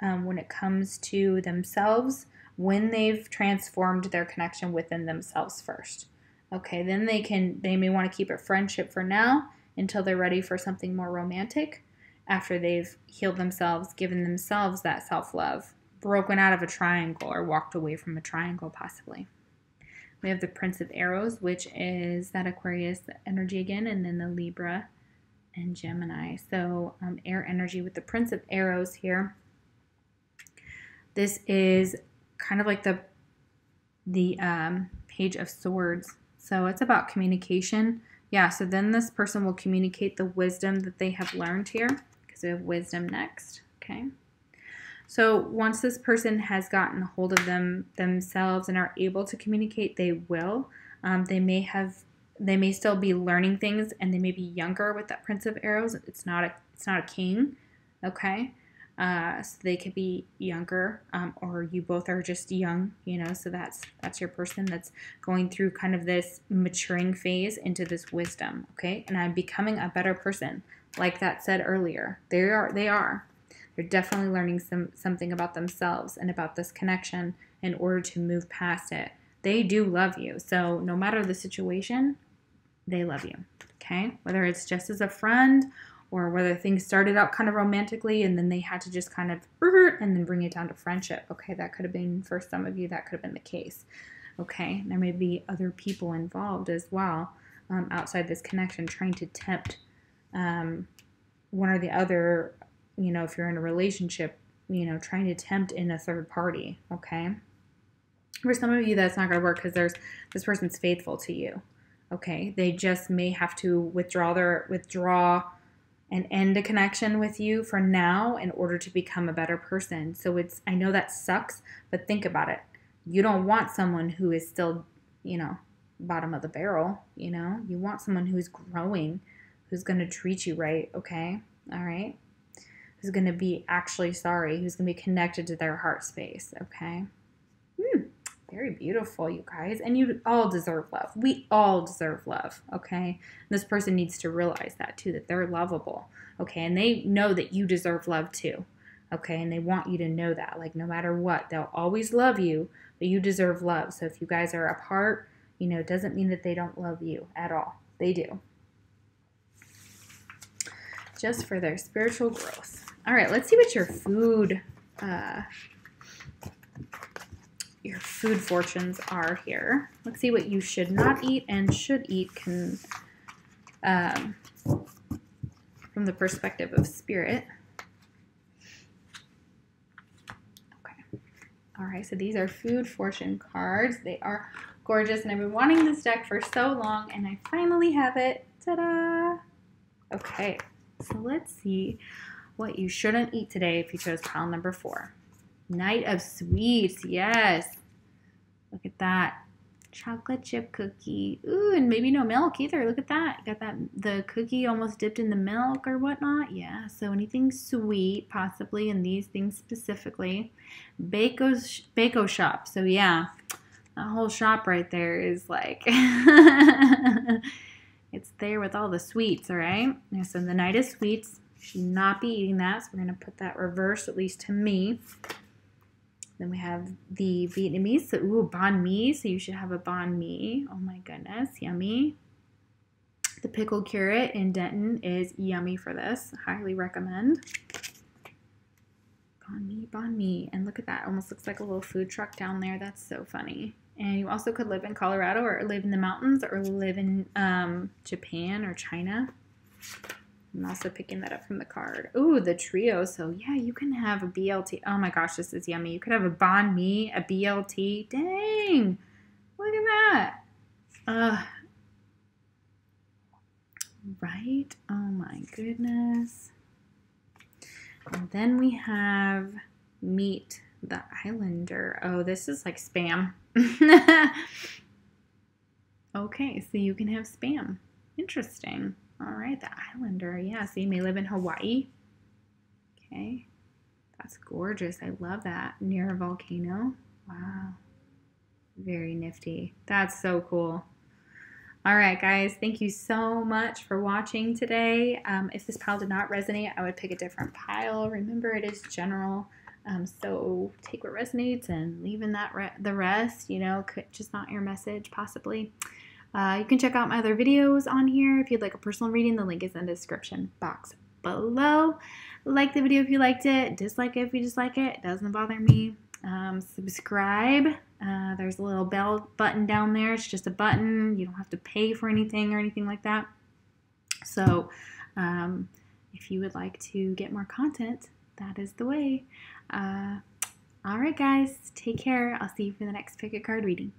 when it comes to themselves, when they've transformed their connection within themselves first. Okay, then they may want to keep a friendship for now until they're ready for something more romantic, after they've healed themselves, given themselves that self-love, broken out of a triangle or walked away from a triangle possibly. We have the Prince of Arrows, which is that Aquarius energy again, and then the Libra and Gemini. So air energy with the Prince of Arrows here. This is kind of like the Page of Swords. So it's about communication. Yeah, so then this person will communicate the wisdom that they have learned here, because we have wisdom next, okay? So once this person has gotten a hold of themselves and are able to communicate, they will. They may still be learning things, and they may be younger with that Prince of Arrows. It's not a king, okay? So they could be younger, or you both are just young, so that's your person that's going through kind of this maturing phase into this wisdom, okay? And I'm becoming a better person, like that said earlier. They are. They're definitely learning something about themselves and about this connection in order to move past it. They do love you. So no matter the situation, they love you, okay? Whether it's just as a friend or whether things started out kind of romantically and then they had to just kind of and then bring it down to friendship, okay? That could have been, for some of you, that could have been the case, okay? There may be other people involved as well outside this connection trying to tempt one or the other, if you're in a relationship, trying to tempt in a third party, okay? For some of you, that's not going to work because this person's faithful to you, okay? They just may have to withdraw and end a connection with you for now in order to become a better person. So I know that sucks, but think about it. You don't want someone who is still, bottom of the barrel, You want someone who's growing, who's going to treat you right, okay? All right? Who's going to be actually sorry, who's going to be connected to their heart space, okay? Very beautiful, you guys. And you all deserve love. We all deserve love, okay? This person needs to realize that, too, that they're lovable, okay? And they know that you deserve love, too, okay? And they want you to know that. Like, no matter what, they'll always love you, but you deserve love. So if you guys are apart, it doesn't mean that they don't love you at all. They do. Just for their spiritual growth. All right, let's see what your food fortunes are here. Let's see what you should not eat and should eat from the perspective of spirit. Okay. All right, so these are food fortune cards. They are gorgeous, and I've been wanting this deck for so long, and I finally have it. Ta-da! Okay, so let's see what you shouldn't eat today if you chose pile number 4. Night of Sweets, yes. Look at that. Chocolate chip cookie. Ooh, and maybe no milk either. Look at that. Got that, the cookie almost dipped in the milk or whatnot. Yeah, so anything sweet, possibly, and these things specifically. Bake-O shop. So yeah, that whole shop right there is like, it's there with all the sweets, all right? Yeah, so the Night of Sweets, should not be eating that, so we're going to put that reverse, at least to me. Then we have the Vietnamese, so banh mi, so you should have a banh mi. Oh my goodness, yummy. The pickled carrot in Denton is yummy for this. Highly recommend. Banh mi, and look at that. Almost looks like a little food truck down there. That's so funny. And you also could live in Colorado or live in the mountains or live in Japan or China. I'm also picking that up from the card. Ooh, the trio. So, yeah, you can have a BLT. Oh, my gosh, this is yummy. You could have a banh mi, a BLT. Dang. Look at that. Right? Oh, my goodness. And then we have Meet the Islander. Oh, this is like Spam. Okay, so you can have Spam. Interesting. All right, the Islander. Yeah, so you may live in Hawaii. Okay. That's gorgeous. I love that. Near a volcano. Wow. Very nifty. That's so cool. All right, guys. Thank you so much for watching today. If this pile did not resonate, I would pick a different pile. Remember, it is general. So take what resonates and leave in that the rest, just not your message, possibly. You can check out my other videos on here if you'd like a personal reading. The link is in the description box below. Like the video if you liked it. Dislike it if you dislike it. It doesn't bother me. Subscribe. There's a little bell button down there. It's just a button. You don't have to pay for anything or anything like that. So if you would like to get more content, that is the way. All right, guys, take care. I'll see you for the next Pick a Card reading.